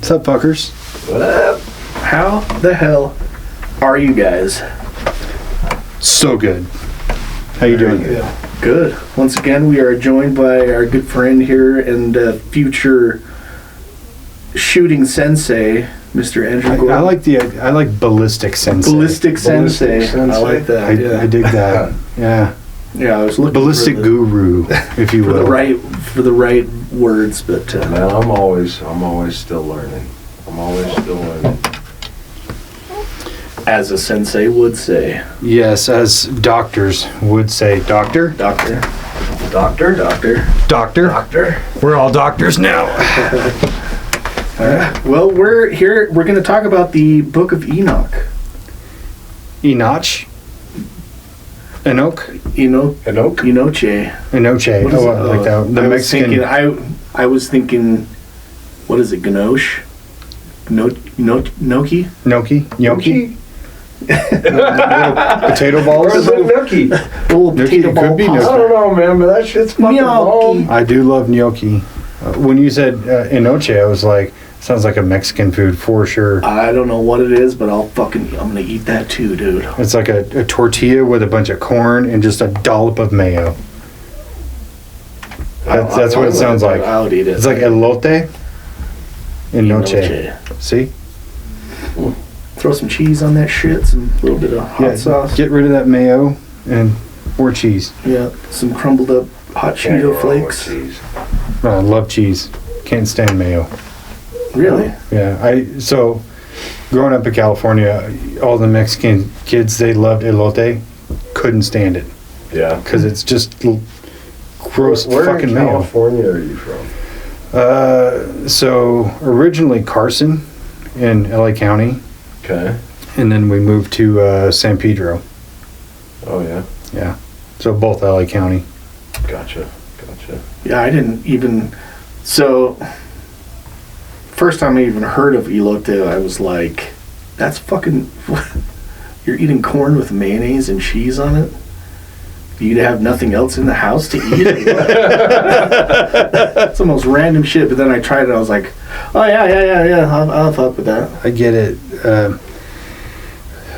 What's up, fuckers? What up? How the hell are you guys? So good. How you doing? Good. Once again, we are joined by our good friend here and future shooting sensei, Mr. Andrew Gordon. I like ballistic sensei. Ballistic sensei. I like that. I dig that. Yeah. Yeah, I was looking Ballistic for guru, if you will. for the right words, but Man, I'm always still learning. as a sensei would say. Yes, as doctors would say. Doctor? Doctor. We're all doctors now. All right. Well, we're here. We're going to talk about the Book of Enoch. Enoch? Enoche. Enoche. Oh, I like that. The Mexican. I was thinking, what is it? Ganoche? Gnocchi? Gnocchi? Potato balls? Or is it gnocchi? Little potato It ball could be pasta. I don't know, man, but that shit's fucking Gnocchi. bomb. I do love gnocchi. When you said enoche, I was like, sounds like a Mexican food for sure. I don't know what it is, but I'm gonna eat that too, dude. It's like a tortilla with a bunch of corn and just a dollop of mayo. That's what it sounds like. I would eat it. It's like elote and noche. Enoche. See? Throw some cheese on that shit, some little bit of hot sauce. Get rid of that mayo and more cheese. Yeah, some crumbled up hot Cheeto flakes. Oh, I love cheese. Can't stand mayo. Really? Yeah. So growing up in California, all the Mexican kids, they loved elote. Couldn't stand it. Yeah. Because it's just gross Where fucking in mayo. California are you from? So originally Carson in LA County, Okay. and then we moved to San Pedro. Oh, yeah. Yeah. So both LA County. Gotcha. Yeah, I didn't even. So, first time I even heard of elote, I was like, that's fucking. You're eating corn with mayonnaise and cheese on it? You'd have nothing else in the house to eat? It's the most random shit, but then I tried it, I was like, oh, yeah, I'll fuck with that. I get it.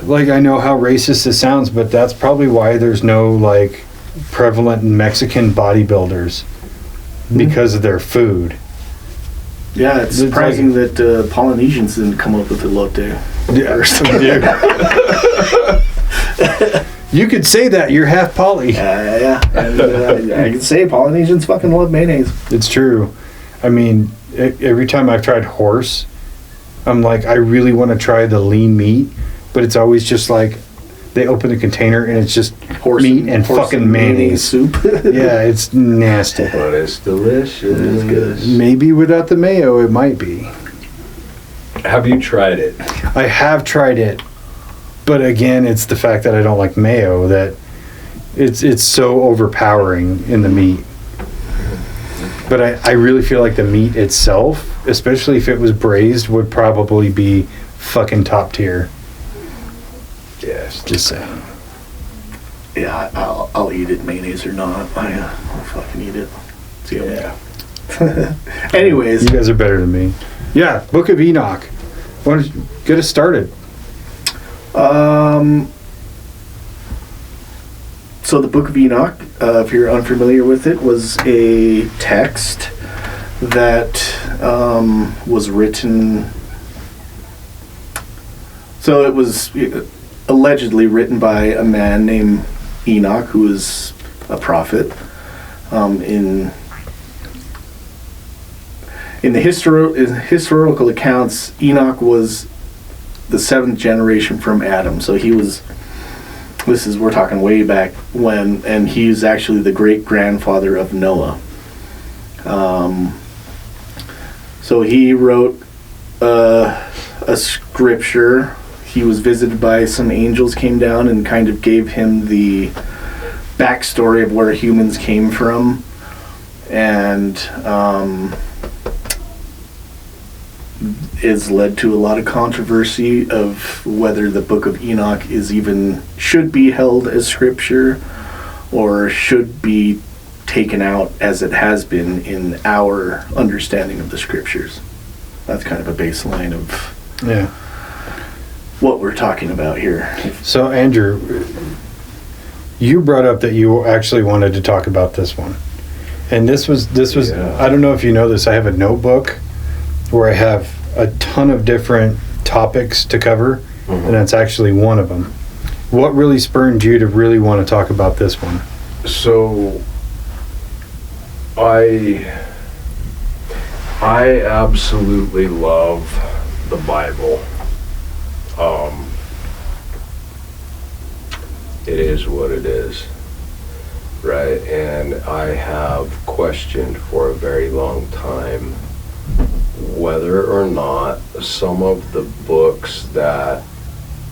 Like, I know how racist it sounds, but that's probably why there's no, like, prevalent Mexican bodybuilders. Because of their food. Yeah, it's surprising that Polynesians didn't come up with elote first. You could say that. You're half poly. Yeah. And, I can say Polynesians fucking love mayonnaise. It's true. I mean, every time I've tried horse, I'm like, I really want to try the lean meat, but it's always just like, they open the container and it's just meat and fucking mayonnaise soup. Yeah, it's nasty. But it's delicious. It's good. Maybe without the mayo, it might be. Have you tried it? I have tried it, but again, it's the fact that I don't like mayo that it's so overpowering in the meat. But I really feel like the meat itself, especially if it was braised, would probably be fucking top tier. Yes. Just saying. Yeah, I'll eat it, mayonnaise or not. I'll fucking eat it. See how Yeah. Anyways. You guys are better than me. Yeah, Book of Enoch. Why don't you get us started? So the Book of Enoch, if you're unfamiliar with it, was a text that was written. So it was allegedly written by a man named Enoch, who was a prophet. In the historical accounts, Enoch was the seventh generation from Adam. So he was. We're talking way back when, and he's actually the great grandfather of Noah. So he wrote a scripture. He was visited by some angels, came down and kind of gave him the backstory of where humans came from, and is led to a lot of controversy of whether the Book of Enoch should be held as scripture or should be taken out as it has been in our understanding of the scriptures. that's kind of a baseline of Yeah. what we're talking about here. So, Andrew, you brought up that you actually wanted to talk about this one. And this was Yeah. I don't know if you know this, I have a notebook where I have a ton of different topics to cover, and that's actually one of them. What really spurred you to really want to talk about this one? So I absolutely love the Bible. It is what it is, right? And I have questioned for a very long time whether or not some of the books that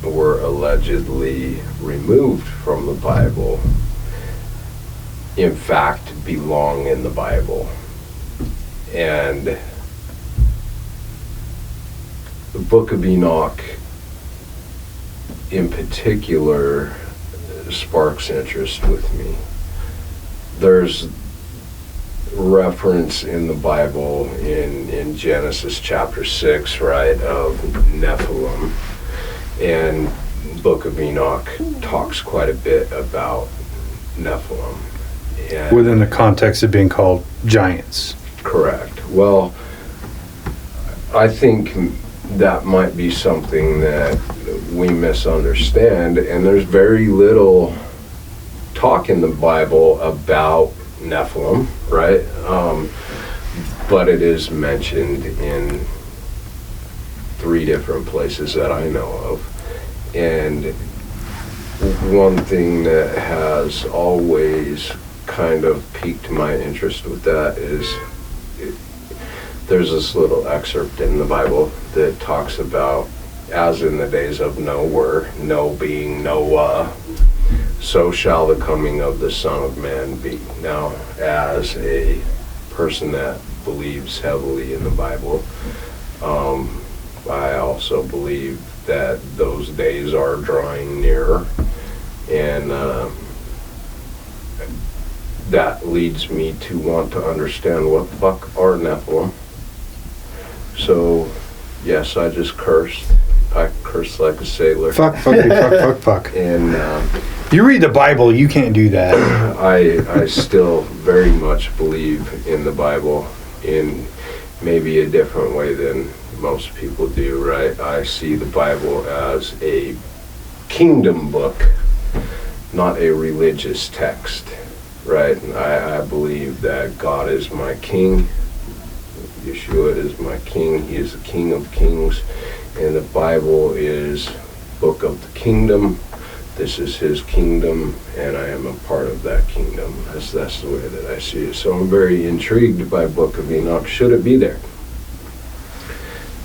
were allegedly removed from the Bible in fact belong in the Bible. And the Book of Enoch in particular sparks interest with me. There's reference in the Bible in Genesis chapter 6, right, of Nephilim, and Book of Enoch talks quite a bit about Nephilim. And Within the context of being called giants. correct. Well, I think that might be something that we misunderstand, and there's very little talk in the Bible about Nephilim, right? But it is mentioned in 3 different places that I know of. And one thing that has always kind of piqued my interest with that is there's this little excerpt in the Bible that talks about, as in the days of Noah, No being Noah, so shall the coming of the Son of Man be. Now, as a person that believes heavily in the Bible, I also believe that those days are drawing nearer, and that leads me to want to understand what the fuck are Nephilim. So, yes, I just cursed. I cursed like a sailor. Fuck, fuck. And You read the Bible, you can't do that. I still very much believe in the Bible in maybe a different way than most people do, right? I see the Bible as a kingdom book, not a religious text, right? And I believe that God is my king. Yeshua is my king. He is the King of Kings. And the Bible is book of the kingdom. This is his kingdom, and I am a part of that kingdom. That's the way that I see it. So I'm very intrigued by Book of Enoch. Should it be there?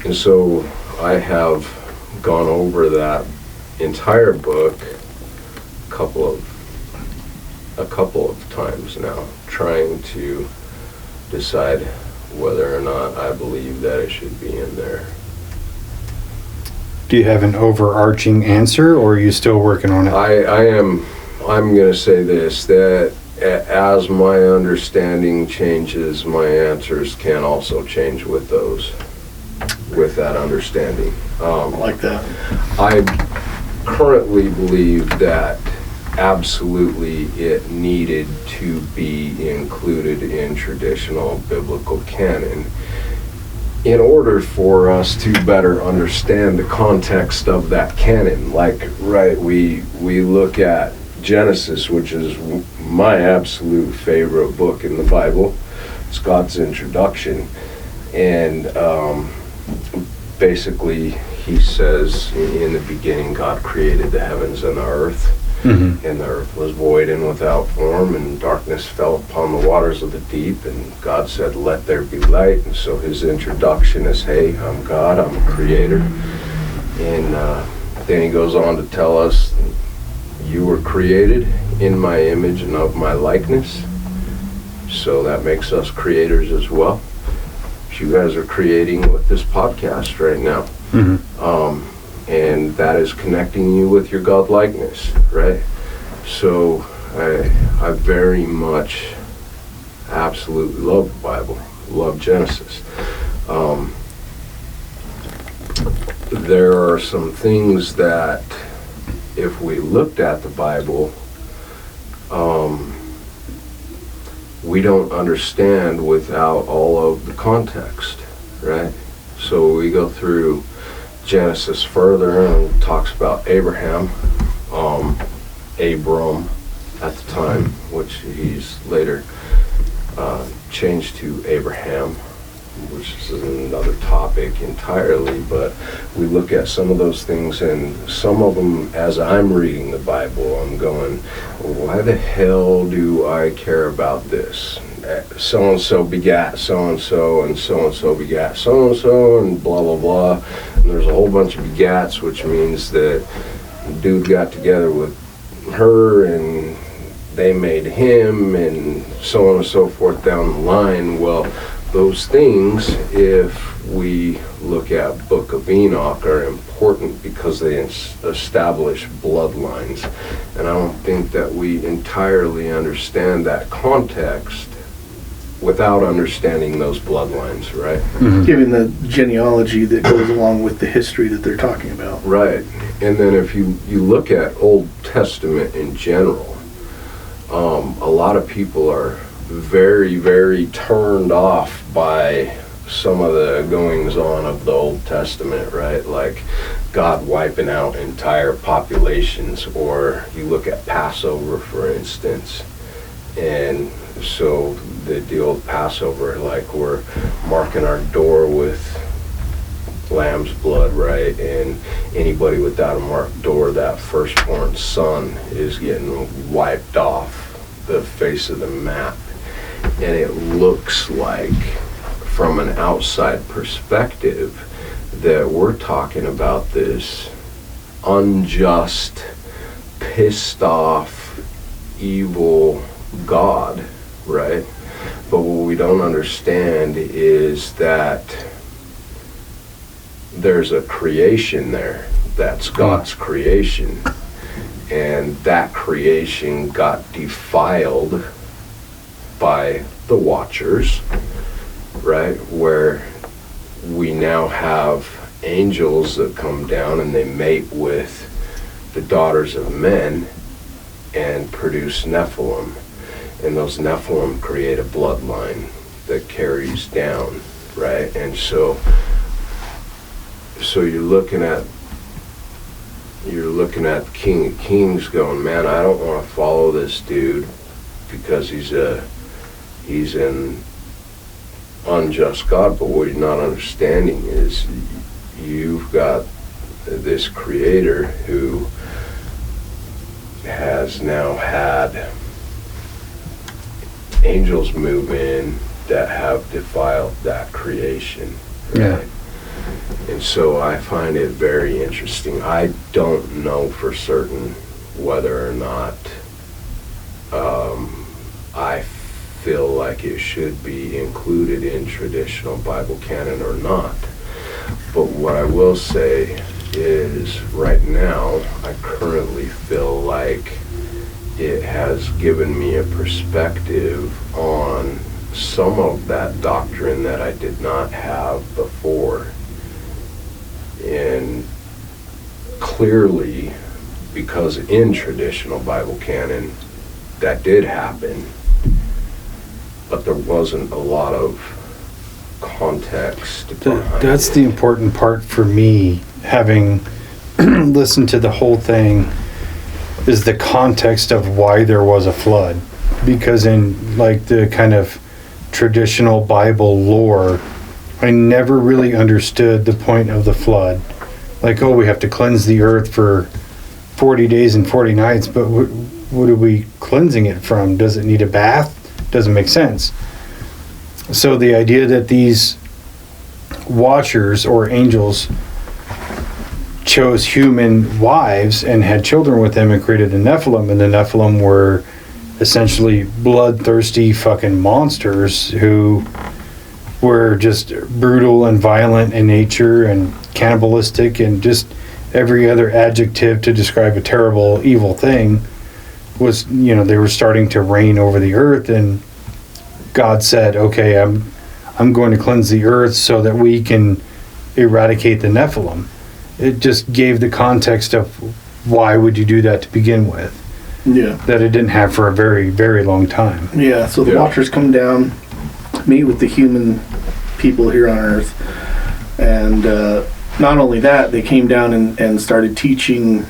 And so I have gone over that entire book a couple of times now, trying to decide whether or not I believe that it should be in there. Do you have an overarching answer, or are you still working on it? I'm going to say this, that as my understanding changes, my answers can also change with that understanding. I like that. I currently believe that absolutely it needed to be included in traditional biblical canon in order for us to better understand the context of that canon. Like, right, we look at Genesis, which is my absolute favorite book in the Bible. It's God's introduction, and basically he says, in the beginning God created the heavens and the earth. Mm-hmm. And the earth was void and without form, and darkness fell upon the waters of the deep, and God said, let there be light. And so his introduction is, hey, I'm God, I'm a creator. And then he goes on to tell us, you were created in my image and of my likeness. So that makes us creators as well. You guys are creating with this podcast right now. Mm-hmm. And that is connecting you with your God likeness, right? So I very much absolutely love the Bible, love Genesis. there are some things that, if we looked at the Bible, we don't understand without all of the context, right? So we go through Genesis further and talks about Abraham, Abram at the time, which he's later changed to Abraham, which is another topic entirely, but we look at some of those things, and some of them, as I'm reading the Bible, I'm going, why the hell do I care about this? So-and-so begat so-and-so, and so-and-so begat so-and-so, and blah, blah, blah. And there's a whole bunch of begats, which means that the dude got together with her, and they made him, and so on and so forth down the line. Well, those things, if we look at Book of Enoch, are important because they establish bloodlines. And I don't think that we entirely understand that context without understanding those bloodlines, right? Mm-hmm. Given the genealogy that goes along with the history that they're talking about. Right. And then if you look at Old Testament in general, a lot of people are very, very turned off by some of the goings on of the Old Testament, right? Like God wiping out entire populations, or you look at Passover, for instance. And so the deal with Passover, like we're marking our door with lamb's blood, right? And anybody without a marked door, that firstborn son is getting wiped off the face of the map. And it looks like, from an outside perspective, that we're talking about this unjust, pissed off, evil God, right? But what we don't understand is that there's a creation there that's God's creation, and that creation got defiled by the Watchers, right? Where we now have angels that come down and they mate with the daughters of men and produce Nephilim. And those Nephilim create a bloodline that carries down, right? And so you're looking at King of Kings going, man, I don't want to follow this dude because he's an unjust God. But what you're not understanding is you've got this creator who has now had angels move in that have defiled that creation, right? Yeah. And so I find it very interesting. I don't know for certain whether or not I feel like it should be included in traditional Bible canon or not. But what I will say is, right now, I currently feel like it has given me a perspective on some of that doctrine that I did not have before. And clearly, because in traditional Bible canon, that did happen, but there wasn't a lot of context behind That's it. the important part for me, having listened to the whole thing, is the context of why there was a flood. Because in like the kind of traditional Bible lore, I never really understood the point of the flood. Like, oh, we have to cleanse the earth for 40 days and 40 nights, but what are we cleansing it from? Does it need a bath? Doesn't make sense. So the idea that these watchers or angels chose human wives and had children with them and created the Nephilim, and the Nephilim were essentially bloodthirsty fucking monsters who were just brutal and violent in nature and cannibalistic and just every other adjective to describe a terrible, evil thing. Was, you know, they were starting to reign over the earth, and God said, okay, I'm going to cleanse the earth so that we can eradicate the Nephilim. it just gave the context of why would you do that to begin with. Yeah. That it didn't have for a very, very long time. Yeah, so the Watchers come down, meet with the human people here on Earth, and not only that, they came down and started teaching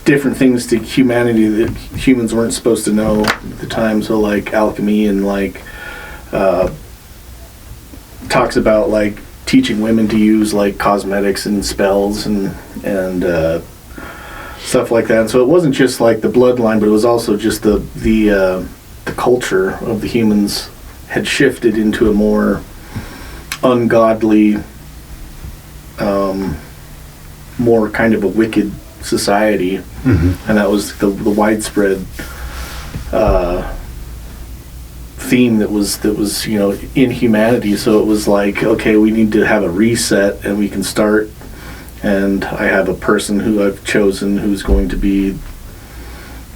different things to humanity that humans weren't supposed to know at the time. So like alchemy, and like talks about like teaching women to use like cosmetics and spells and stuff like that. And so it wasn't just like the bloodline, but it was also just the culture of the humans had shifted into a more ungodly, more kind of a wicked society. Mm-hmm. And that was the widespread theme that was in humanity. So it was like, okay, we need to have a reset, and we can start. And I have a person who I've chosen who's going to be,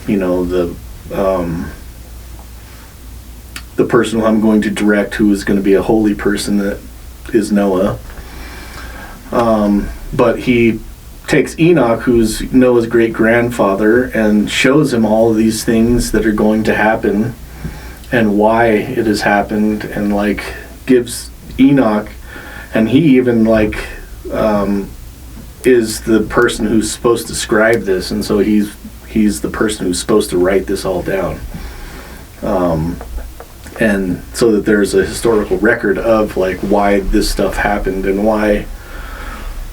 the person who I'm going to direct, who is going to be a holy person, that is Noah. But he takes Enoch, who's Noah's great-grandfather, and shows him all of these things that are going to happen and why it has happened, and like gives Enoch, and he even like is the person who's supposed to scribe this, and so he's the person who's supposed to write this all down, and so that there's a historical record of like why this stuff happened and why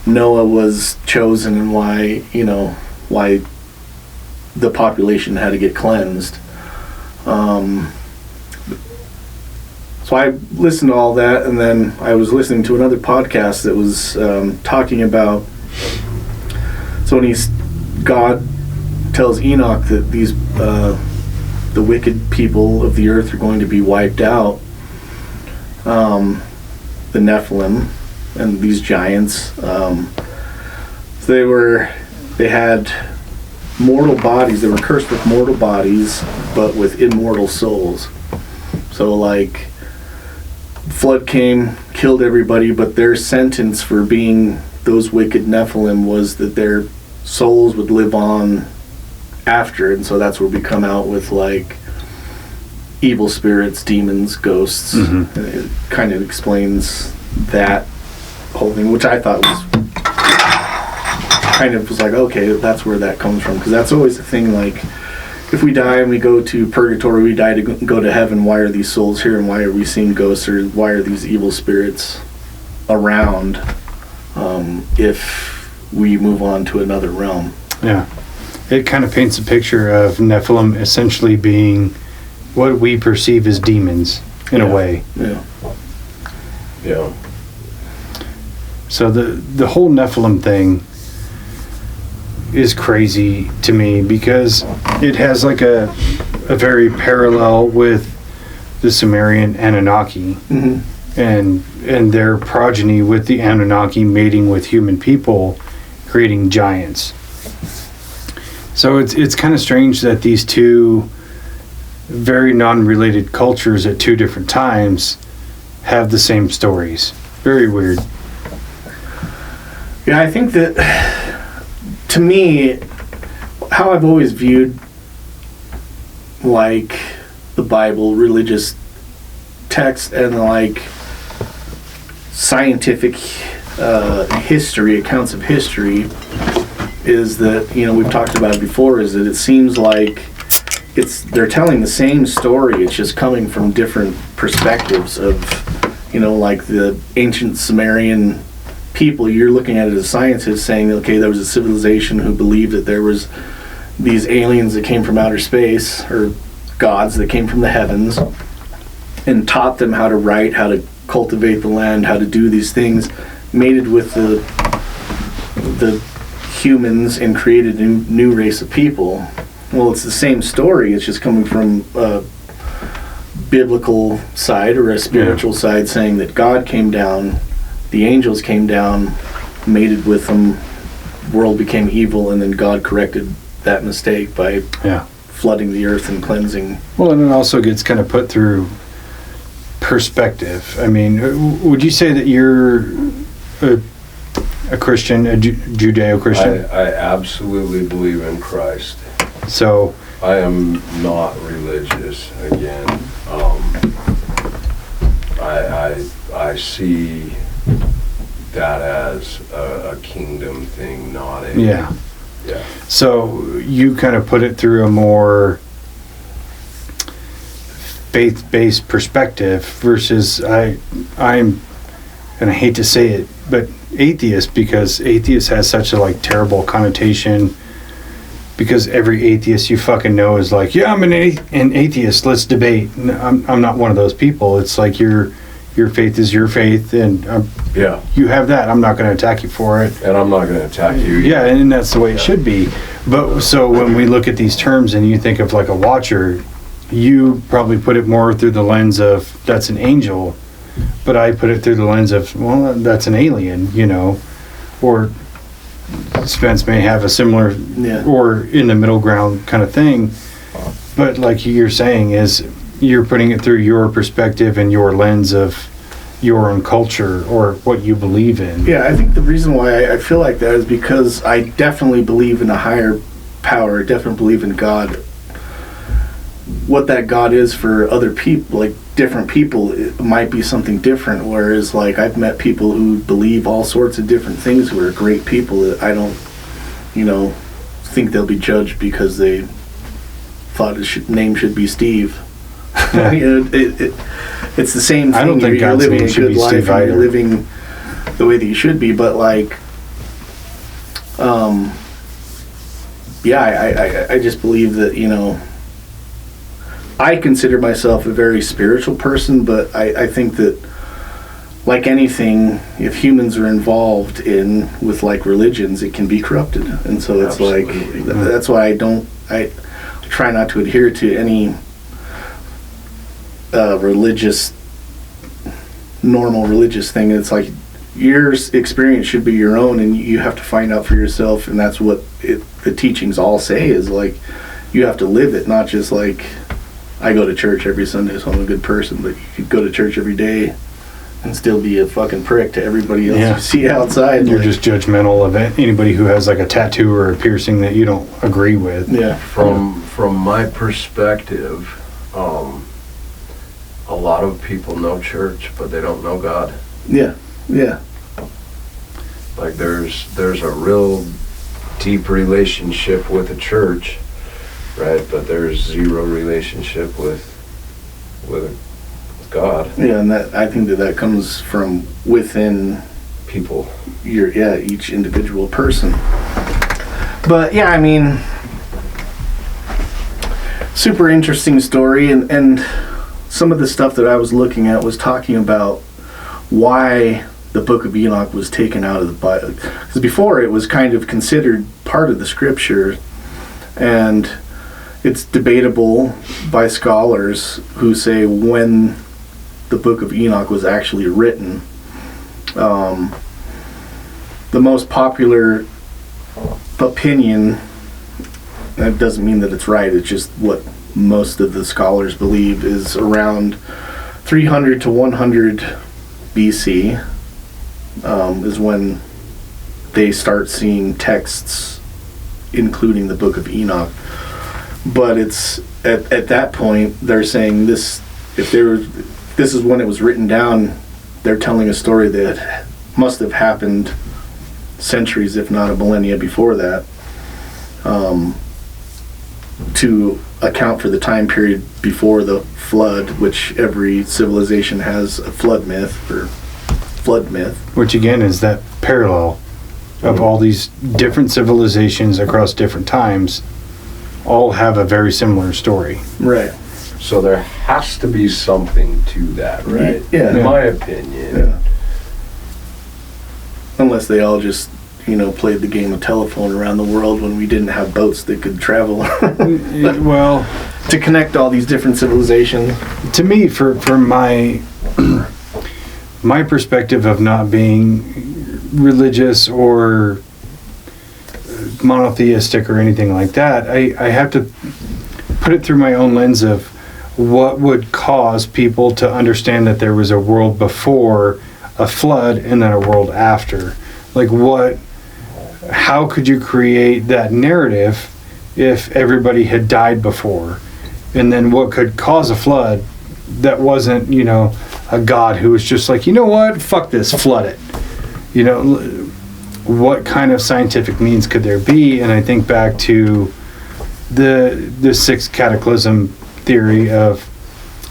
Noah was chosen, and why the population had to get cleansed. So I listened to all that, and then I was listening to another podcast that was talking about, so when God tells Enoch that these the wicked people of the earth are going to be wiped out, the Nephilim and these giants, they had mortal bodies. They were cursed with mortal bodies, but with immortal souls. So like, flood came, killed everybody, but their sentence for being those wicked Nephilim was that their souls would live on after, and so that's where we come out with like evil spirits, demons, ghosts. Mm-hmm. It kind of explains that whole thing, which I thought was like, okay, that's where that comes from, because that's always the thing, like, if we die and we go to purgatory, we die to go to heaven, why are these souls here, and why are we seeing ghosts, or why are these evil spirits around if we move on to another realm? Yeah. It kind of paints a picture of Nephilim essentially being what we perceive as demons, in a way. Yeah. Yeah. So the whole Nephilim thing is crazy to me, because it has like a very parallel with the Sumerian Anunnaki. Mm-hmm. and their progeny with the Anunnaki mating with human people, creating giants. So it's kind of strange that these two very non-related cultures at two different times have the same stories. Very weird. Yeah, I think that, to me, how I've always viewed like the Bible, religious text, and like scientific history, accounts of history, is that, we've talked about it before, is that it seems like they're telling the same story, it's just coming from different perspectives of, like the ancient Sumerian people. You're looking at it as scientists saying, okay, there was a civilization who believed that there was these aliens that came from outer space, or gods that came from the heavens, and taught them how to write, how to cultivate the land, how to do these things, mated with the humans, and created a new race of people. Well, it's the same story, it's just coming from a biblical side or a spiritual side, saying that God came down, the angels came down, mated with them, world became evil, and then God corrected that mistake by flooding the earth and cleansing. Well, and it also gets kind of put through perspective. I mean, would you say that your a Christian, a Judeo-Christian? I absolutely believe in Christ. So I am not religious again. I see that as a kingdom thing, not a... yeah. Yeah. So you kind of put it through a more faith-based perspective versus I'm, and I hate to say it, but atheist, because atheist has such a like terrible connotation, because every atheist you fucking know is like, yeah, I'm an atheist, let's debate. I'm not one of those people. It's like your faith is your faith, and Yeah. you have that. I'm not going to attack you for it. And I'm not going to attack you. Yeah, and that's the way it should be. But so when we look at these terms and you think of like a watcher, you probably put it more through the lens of that's an angel, but I put it through the lens of, well, that's an alien, you know, or Spence may have a similar or in the middle ground kind of thing. But like you're saying is you're putting it through your perspective and your lens of your own culture or what you believe in. Yeah, I think the reason why I feel like that is because I definitely believe in a higher power. I definitely believe in God. What that God is for other people, like different people, it might be something different. Whereas, like, I've met people who believe all sorts of different things who are great people that I don't, think they'll be judged because they thought his name should be Steve. Yeah. It's the same thing. I don't think God's name should be Steve either. You're living the way that you should be, but like, I just believe that, I consider myself a very spiritual person, but I think that, like anything, if humans are involved with like religions, it can be corrupted. And so it's Absolutely. Like, that's why I try not to adhere to any normal religious thing. It's like your experience should be your own, and you have to find out for yourself. And that's what the teachings all say is like, you have to live it, not just like, I go to church every Sunday, so I'm a good person, but you could go to church every day and still be a fucking prick to everybody else you see outside. You're just judgmental of anybody who has like a tattoo or a piercing that you don't agree with. Yeah. From my perspective, a lot of people know church, but they don't know God. Yeah. Yeah. Like there's a real deep relationship with a church, right? But there's zero relationship with God. Yeah, and I think that comes from within people. Each individual person. But yeah, I mean, super interesting story, and some of the stuff that I was looking at was talking about why the Book of Enoch was taken out of the Bible. Because before it was kind of considered part of the scripture, and it's debatable by scholars who say when the Book of Enoch was actually written. The most popular opinion, that doesn't mean that it's right, it's just what most of the scholars believe, is around 300 to 100 BC is when they start seeing texts including the Book of Enoch. But it's at that point they're saying this is when it was written down. They're telling a story that must have happened centuries, if not a millennia before that, to account for the time period before the flood, which every civilization has a flood myth. Which again is that parallel of all these different civilizations across different times all have a very similar story. Right. So there has to be something to that, right? Yeah. In my opinion. Yeah. Unless they all just, played the game of telephone around the world when we didn't have boats that could travel. Well, to connect all these different civilizations. To me, for my my perspective of not being religious or monotheistic or anything like that, I have to put it through my own lens of what would cause people to understand that there was a world before a flood and then a world after. Like how could you create that narrative if everybody had died before? And then what could cause a flood that wasn't, a God who was just like, you know what, fuck this, flood it. What kind of scientific means could there be? And I think back to the sixth cataclysm theory of,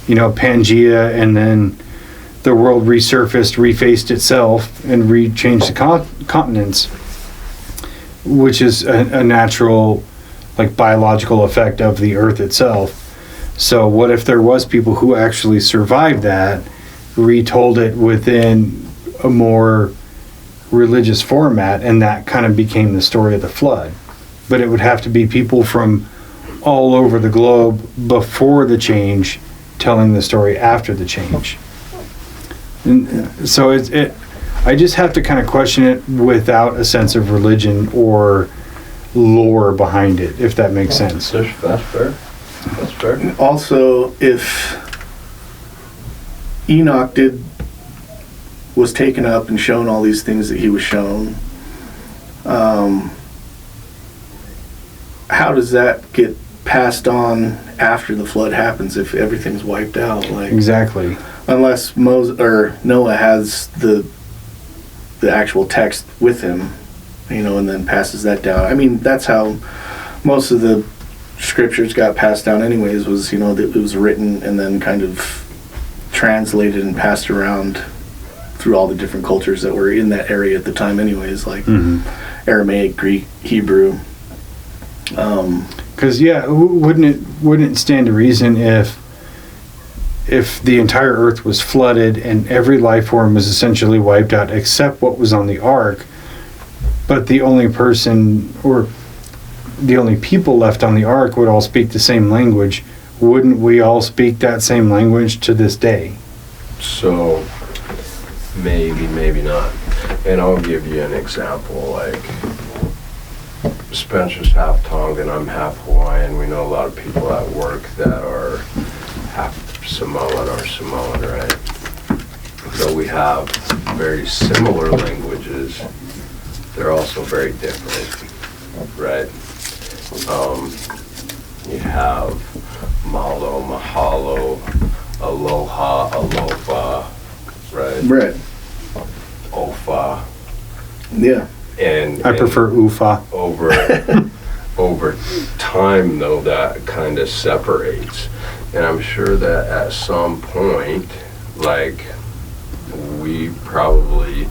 Pangea, and then the world resurfaced, refaced itself, and changed the continents, which is a natural, biological effect of the Earth itself. So what if there was people who actually survived that, retold it within a more religious format, and that kind of became the story of the flood? But it would have to be people from all over the globe before the change telling the story after the change. And so I just have to kind of question it without a sense of religion or lore behind it, if that makes sense. That's fair. That's fair. Also, if Enoch was taken up and shown all these things that he was shown, how does that get passed on after the flood happens if everything's wiped out? Exactly. Unless Noah has the actual text with him, and then passes that down. I mean, that's how most of the scriptures got passed down anyways, was, that it was written and then kind of translated and passed around through all the different cultures that were in that area at the time anyways, like Aramaic, Greek, Hebrew. Because wouldn't it stand to reason if the entire earth was flooded and every life form was essentially wiped out except what was on the ark, but the only person or the only people left on the ark would all speak the same language? Wouldn't we all speak that same language to this day? So maybe not. And I'll give you an example. Spencer's half Tongan, I'm half Hawaiian. We know a lot of people at work that are half Samoan or Samoan, right? So we have very similar languages. They're also very different, right? You have malo, mahalo, aloha, alofa, right? Right. Ofa. Yeah. And I prefer ufa. Over time, though, that kind of separates. And I'm sure that at some point, we probably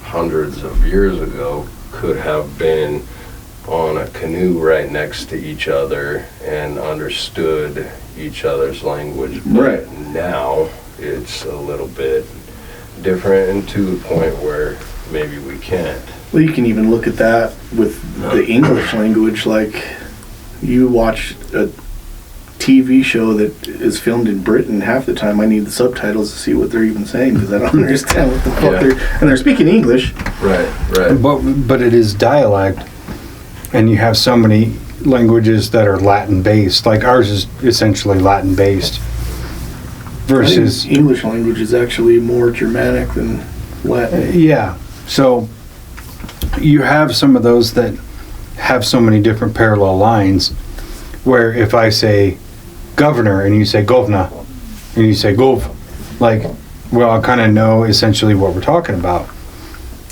hundreds of years ago could have been on a canoe right next to each other and understood each other's language. But right now it's a little bit different, and to the point where maybe we can't. Well, you can even look at that with the English language. You watch a TV show that is filmed in Britain, half the time I need the subtitles to see what they're even saying, because I don't understand what the fuck they're speaking English. Right. But it is dialect, and you have so many languages that are Latin based. Ours is essentially Latin based. Versus English language is actually more Germanic than Latin. Yeah. So you have some of those that have so many different parallel lines, where if I say governor and you say govna and you say gov, I kind of know essentially what we're talking about.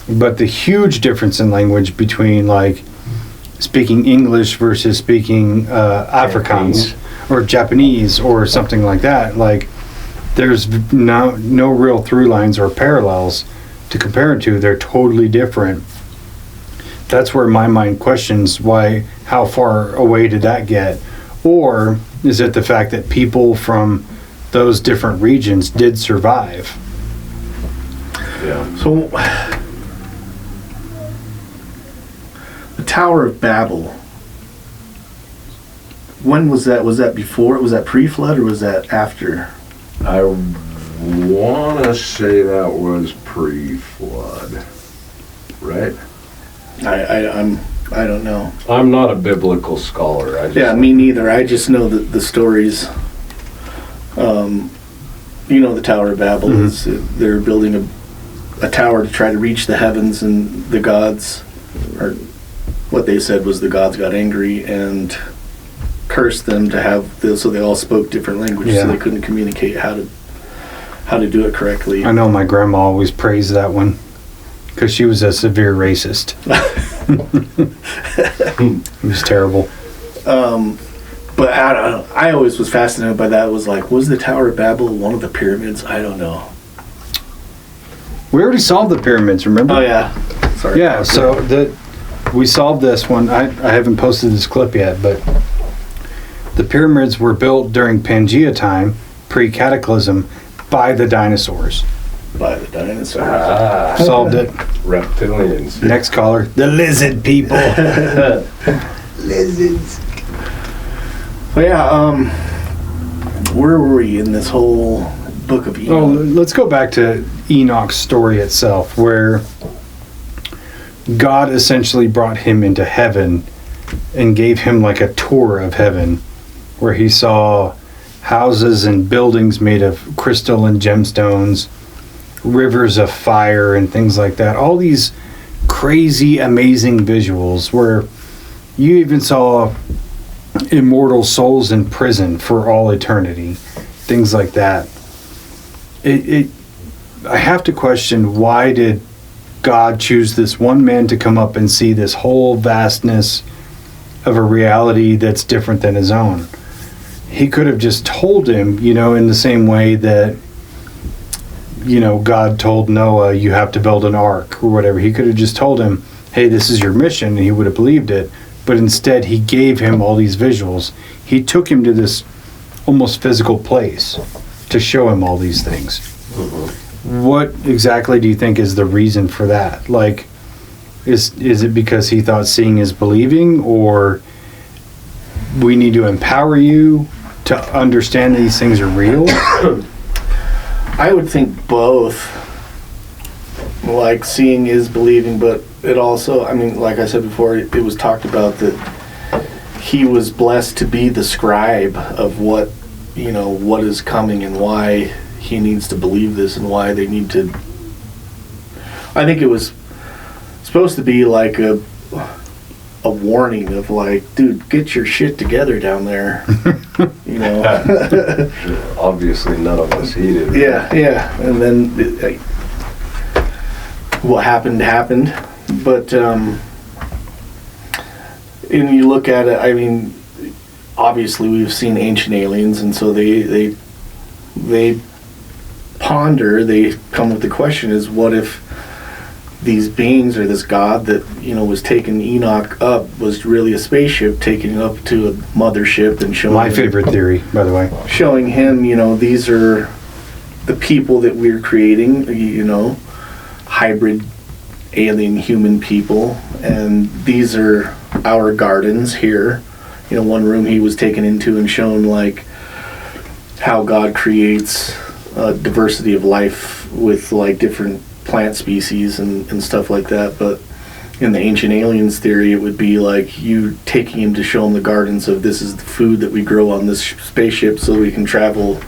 But the huge difference in language between speaking English versus speaking Afrikaans or Japanese or something like that, there's no real through lines or parallels to compare it to. They're totally different. That's where my mind questions how far away did that get? Or is it the fact that people from those different regions did survive? Yeah. So the Tower of Babel, when was that? Was that before? Was that pre-flood or was that after? I want to say that was pre-flood, right? I don't know. I'm not a biblical scholar. Me neither. I just know that the stories. The Tower of Babel is they're building a tower to try to reach the heavens, and the gods, or what they said was the gods got angry and cursed them to have this, so they all spoke different languages, so they couldn't communicate how to do it correctly. I know my grandma always praised that one because she was a severe racist. It was terrible. But I don't know. I always was fascinated by that. It was like, was the Tower of Babel one of the pyramids? I don't know. We already solved the pyramids, remember? Oh yeah. Sorry. Yeah, so we solved this one. I haven't posted this clip yet, but the pyramids were built during Pangea time, pre-cataclysm, by the dinosaurs. By the dinosaurs. Solved it. Reptilians. Next caller. The lizard people. Lizards. Well, yeah, where were we in this whole Book of Enoch? Oh, let's go back to Enoch's story itself, where God essentially brought him into heaven and gave him like a tour of heaven, where he saw houses and buildings made of crystal and gemstones, rivers of fire and things like that. All these crazy, amazing visuals where you even saw immortal souls in prison for all eternity, things like that. I have to question, why did God choose this one man to come up and see this whole vastness of a reality that's different than his own? He could have just told him, in the same way that, God told Noah, you have to build an ark or whatever. He could have just told him, hey, this is your mission, and he would have believed it. But instead, he gave him all these visuals. He took him to this almost physical place to show him all these things. Mm-hmm. What exactly do you think is the reason for that? Like, is it because he thought seeing is believing, or we need to empower you to understand these things are real? I would think both. Like, seeing is believing, but it also, like I said before, it was talked about that he was blessed to be the scribe of what is coming and why he needs to believe this and why they need to. I think it was supposed to be like a warning of like, dude, get your shit together down there. Obviously none of us heeded. Yeah. And then what happened. But and you look at it, obviously we've seen Ancient Aliens, and so they ponder, they come with the question is, what if these beings, or this God that was taking Enoch up, was really a spaceship taking him up to a mothership and showing my favorite theory, by the way, showing him, these are the people that we're creating, hybrid alien human people, and these are our gardens here. One room he was taken into and shown like how God creates a diversity of life with like different plant species and stuff like that. But in the Ancient Aliens theory, it would be like you taking him to show him the gardens of, this is the food that we grow on this spaceship so we can travel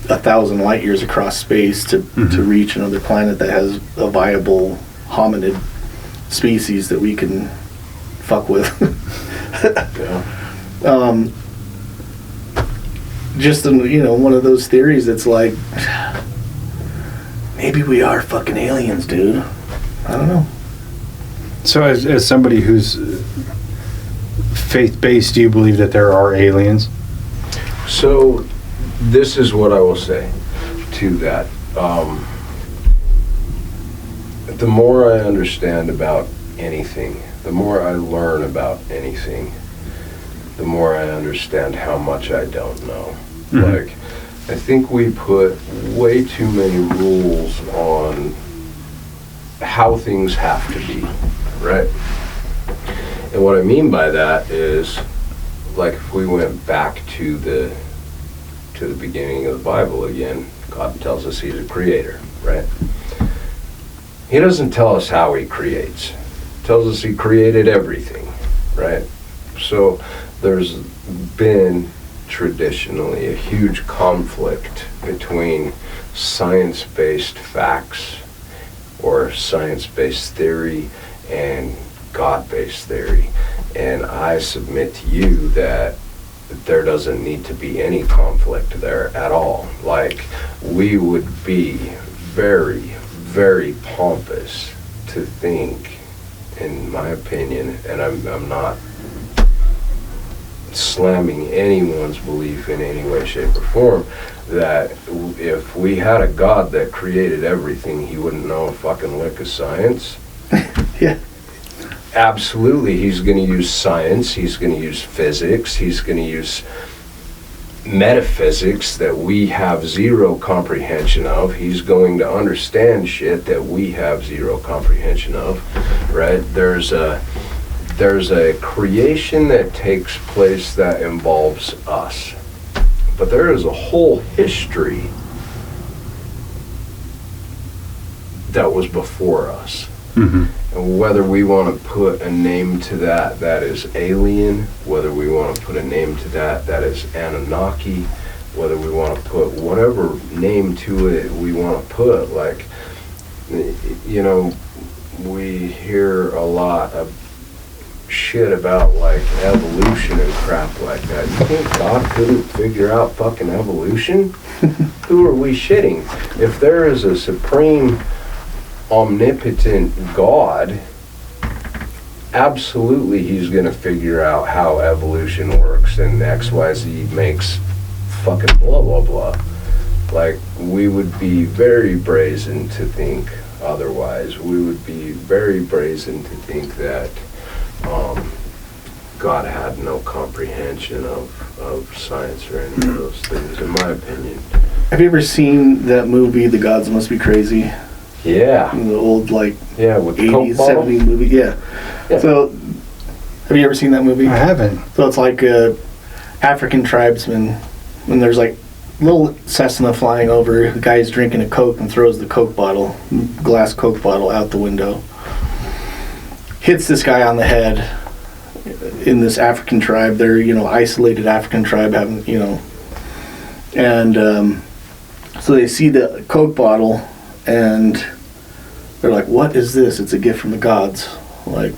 1,000 light years across space to reach another planet that has a viable hominid species that we can fuck with. Just one of those theories that's like, maybe we are fucking aliens, dude. I don't know. So as somebody who's faith-based, do you believe that there are aliens? So this is what I will say to that. The more I understand about anything, the more I learn about anything, the more I understand how much I don't know. Mm-hmm. Like, I think we put way too many rules on how things have to be, right? And what I mean by that is, like, if we went back to the beginning of the Bible again, God tells us he's a creator, right? He doesn't tell us how he creates. He tells us he created everything, right? So there's been traditionally a huge conflict between science-based facts or science-based theory and God-based theory. And I submit to you that there doesn't need to be any conflict there at all. Like, we would be very, very pompous to think, in my opinion, and I'm not slamming anyone's belief in any way, shape, or form, that if we had a God that created everything, he wouldn't know a fucking lick of science. Yeah. Absolutely, he's going to use science, he's going to use physics, he's going to use metaphysics that we have zero comprehension of. He's going to understand shit that we have zero comprehension of, right? There's a creation that takes place that involves us, but there is a whole history that was before us. Mm-hmm. And whether we want to put a name to that is alien, whether we want to put a name to that is Anunnaki, whether we want to put whatever name to it we want to put, like, you know, we hear a lot of shit about, like, evolution and crap like that. You think God couldn't figure out fucking evolution? Who are we shitting? If there is a supreme omnipotent God, absolutely he's going to figure out how evolution works, and XYZ makes fucking blah blah blah. Like, we would be very brazen to think otherwise. We would be very brazen to think that God had no comprehension of science or any of those things, in my opinion. Have you ever seen that movie, The Gods Must Be Crazy? Yeah. The old, like, with the 80s, Coke bottle? 70s movie. Yeah. So, have you ever seen that movie? I haven't. So it's like African tribesmen, when there's like little Cessna flying over, the guy's drinking a Coke and throws the Coke bottle, glass Coke bottle, out the window. Hits this guy on the head in this African tribe. They're, isolated African tribe, having, and so they see the Coke bottle and they're like, what is this? It's a gift from the gods. Like,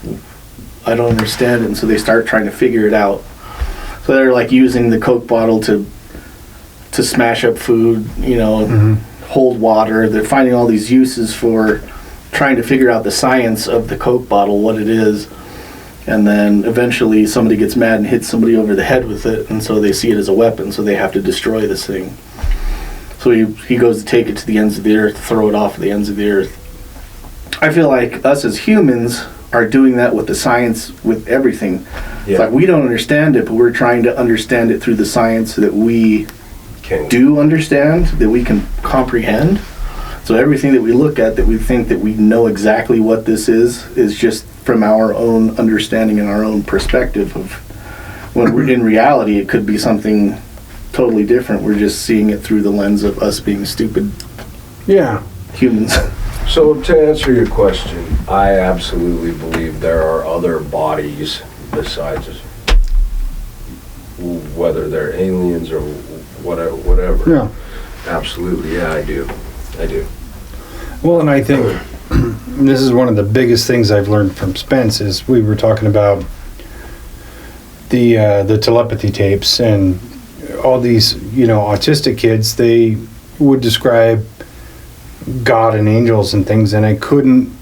I don't understand it. And so they start trying to figure it out. So they're like using the Coke bottle to smash up food, hold water. They're finding all these uses for trying to figure out the science of the Coke bottle, what it is. And then eventually somebody gets mad and hits somebody over the head with it, and so they see it as a weapon, so they have to destroy this thing. So he goes to take it to the ends of the earth, throw it off the ends of the earth. I feel like us as humans are doing that with the science, with everything. Yeah. It's like we don't understand it, but we're trying to understand it through the science that we do understand, that we can comprehend. So everything that we look at, that we think that we know exactly what this is just from our own understanding and our own perspective of, when we're in reality, it could be something totally different. We're just seeing it through the lens of us being stupid humans. So to answer your question, I absolutely believe there are other bodies besides us, whether they're aliens or whatever. Yeah. Absolutely, yeah, I do. Well, and I think this is one of the biggest things I've learned from Spence is we were talking about the telepathy tapes, and all these, autistic kids, they would describe God and angels and things, and I couldn't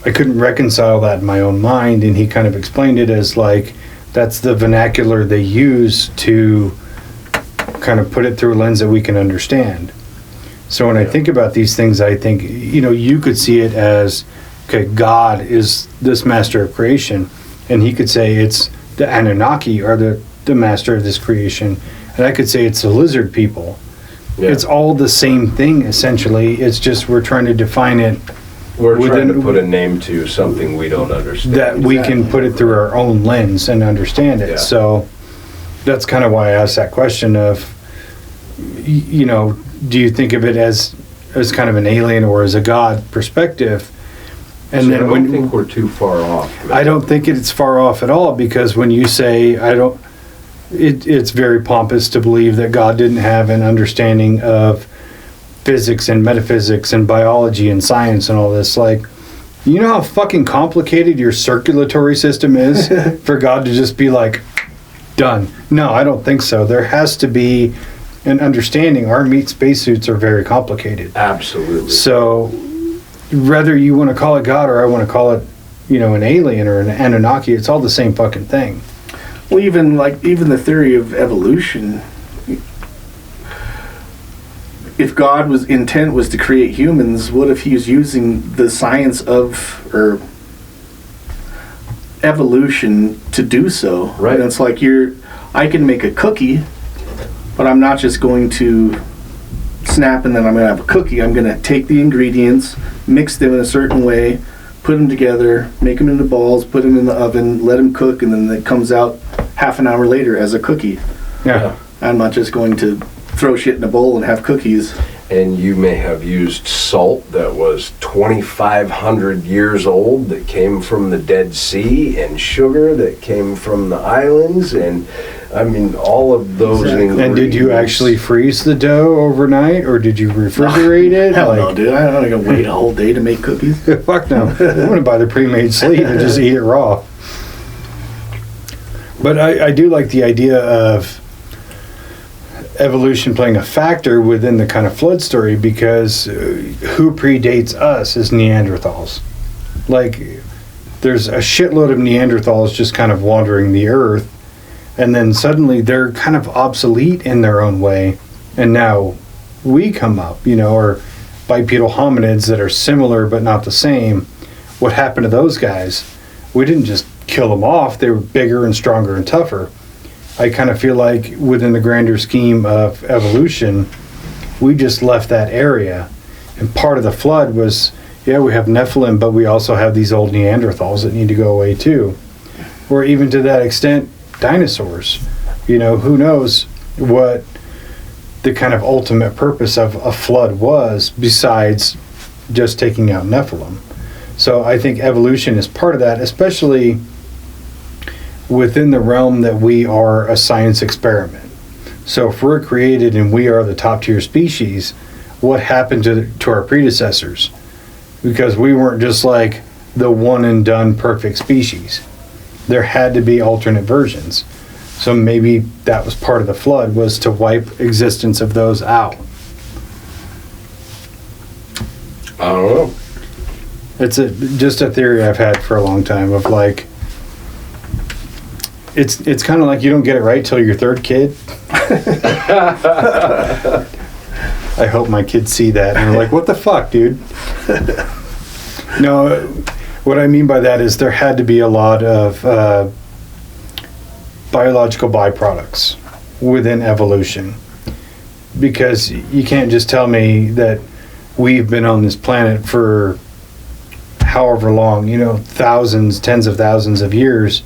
reconcile that in my own mind, and he kind of explained it as like that's the vernacular they use to kind of put it through a lens that we can understand. So when I think about these things, I think, you could see it as, okay, God is this master of creation, and he could say it's the Anunnaki are the master of this creation, and I could say it's the lizard people. Yeah. It's all the same thing, essentially. It's just we're trying to define it. We're trying to put a name to something we don't understand. That we can put it through our own lens and understand it. Yeah. So that's kind of why I asked that question of, do you think of it as kind of an alien or as a God perspective? And so then I don't think we're too far off. Man. I don't think it's far off at all, because when you say it's very pompous to believe that God didn't have an understanding of physics and metaphysics and biology and science and all this, like, you know how fucking complicated your circulatory system is for God to just be like, done? No, I don't think so. There has to be an understanding. Our meat spacesuits are very complicated. Absolutely. So whether you want to call it God or I want to call it, an alien or an Anunnaki, it's all the same fucking thing. Well, even the theory of evolution, if God's intent was to create humans, what if he's using the science of or evolution to do so? Right. And it's like I can make a cookie, but I'm not just going to snap and then I'm going to have a cookie. I'm going to take the ingredients, mix them in a certain way, put them together, make them into balls, put them in the oven, let them cook, and then it comes out half an hour later as a cookie. Yeah. I'm not just going to throw shit in a bowl and have cookies. And you may have used salt that was 2,500 years old that came from the Dead Sea, and sugar that came from the islands, and I mean all of those ingredients. And did you actually freeze the dough overnight, or did you refrigerate it? Hell no, dude. I'm not going to wait a whole day to make cookies. Fuck no. I'm going to buy the pre-made sleeve and just eat it raw. But I do like the idea of evolution playing a factor within the kind of flood story, because who predates us is Neanderthals. Like, there's a shitload of Neanderthals just kind of wandering the earth, and then suddenly they're kind of obsolete in their own way, and now we come up, or bipedal hominids that are similar but not the same. What happened to those guys? We didn't just kill them off. They were bigger and stronger and tougher. I kind of feel like within the grander scheme of evolution, we just left that area. And part of the flood was, we have Nephilim, but we also have these old Neanderthals that need to go away too. Or even to that extent, dinosaurs. Who knows what the kind of ultimate purpose of a flood was besides just taking out Nephilim. So I think evolution is part of that, especially within the realm that we are a science experiment. So if we're created and we are the top tier species, what happened to our predecessors? Because we weren't just like the one and done perfect species. There had to be alternate versions. So maybe that was part of the flood, was to wipe existence of those out. I don't know. It's just a theory I've had for a long time of like, it's kind of like you don't get it right till your third kid. I hope my kids see that and they're like, what the fuck, dude? No, what I mean by that is there had to be a lot of biological byproducts within evolution, because you can't just tell me that we've been on this planet for however long, thousands, tens of thousands of years,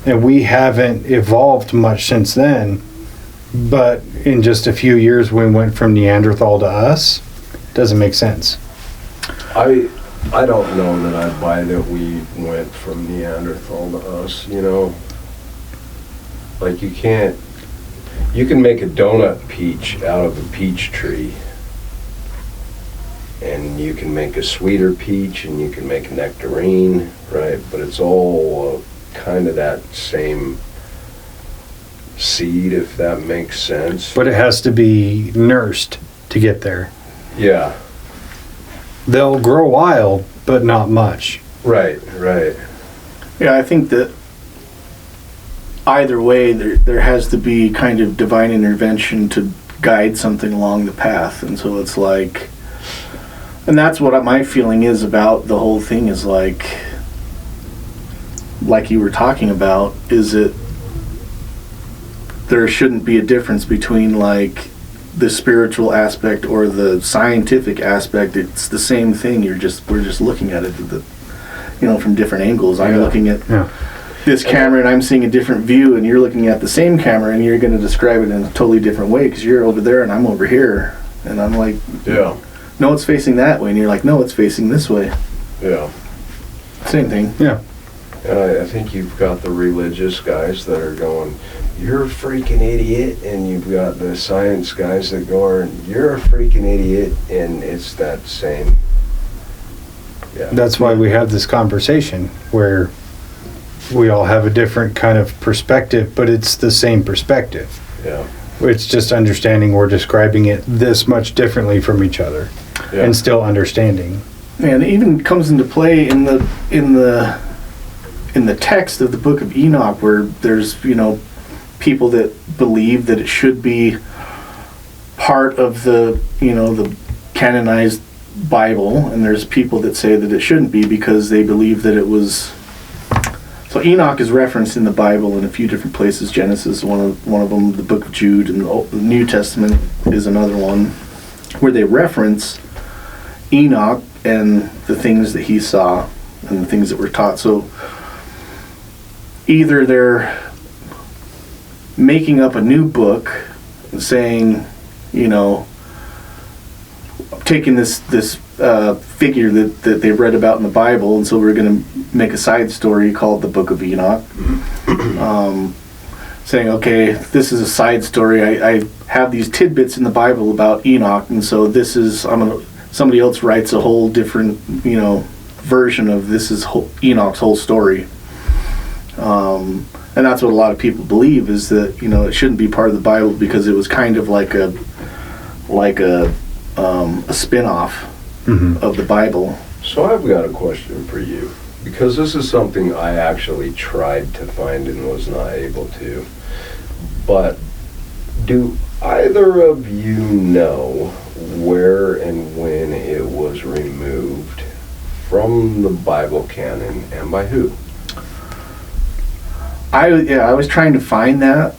and we haven't evolved much since then. But in just a few years, we went from Neanderthal to us. Doesn't make sense. I don't know that I buy that we went from Neanderthal to us. Like you can make a donut peach out of a peach tree, and you can make a sweeter peach, and you can make a nectarine, right? But it's all kind of that same seed, if that makes sense. But it has to be nursed to get there. Yeah. They'll grow wild, but not much. Right. Yeah, I think that either way, there has to be kind of divine intervention to guide something along the path. And so it's like, and that's what my feeling is about the whole thing, is like you were talking about, is it there shouldn't be a difference between like the spiritual aspect or the scientific aspect. It's the same thing. We're just looking at it from different angles. I'm looking at this camera and I'm seeing a different view, and you're looking at the same camera and you're going to describe it in a totally different way because you're over there and I'm over here, and I'm like, no, it's facing that way, and you're like, no, it's facing this way. Yeah. Same thing. Yeah. And I think you've got the religious guys that are going, you're a freaking idiot, and you've got the science guys that go, you're a freaking idiot, and it's that same. Yeah. That's why we have this conversation where we all have a different kind of perspective, but it's the same perspective. Yeah. It's just understanding we're describing it this much differently from each other, and still understanding. And it even comes into play in the text of the Book of Enoch, where there's, you know, people that believe that it should be part of the, you know, the canonized Bible, and there's people that say that it shouldn't be because they believe that it was. So Enoch is referenced in the Bible in a few different places. Genesis, one of them, the Book of Jude, and the New Testament is another one, where they reference Enoch and the things that he saw and the things that were taught. So either they're making up a new book and saying, you know, taking this figure that they read about in the Bible, and so we're going to make a side story called the Book of Enoch, saying, okay, this is a side story. I have these tidbits in the Bible about Enoch, and so this is somebody else writes a whole different, you know, version of this is Enoch's whole story. And that's what a lot of people believe, is that, you know, it shouldn't be part of the Bible because it was kind of like a spin-off of the Bible. So I've got a question for you, because this is something I actually tried to find and was not able to. But do either of you know where and when it was removed from the Bible canon, and by who? I was trying to find that,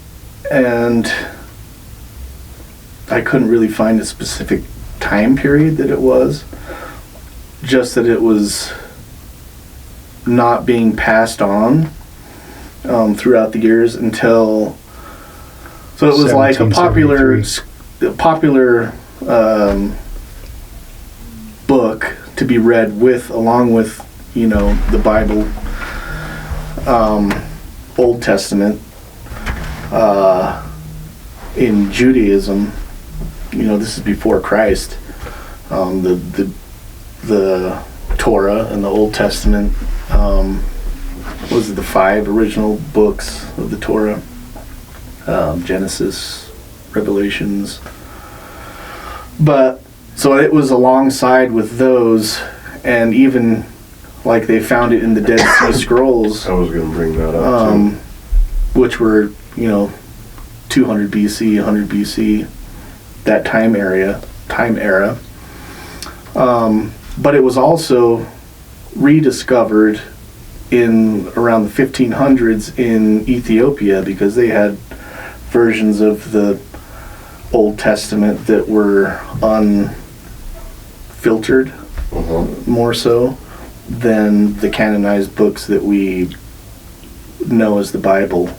and I couldn't really find a specific time period that it was. Just that it was not being passed on throughout the years until. So it was like a popular book to be read along with, you know, the Bible, Old Testament. In Judaism, you know, this is before Christ. The Torah and the Old Testament was the 5 original books of the Torah. Genesis, Revelations. But so it was alongside with those, and even like they found it in the Dead Sea Scrolls. I was going to bring that up too. Which were, you know, 200 BC, 100 BC, that time era. But it was also rediscovered in around the 1500s in Ethiopia, because they had versions of the Old Testament that were unfiltered, more so than the canonized books that we know as the Bible.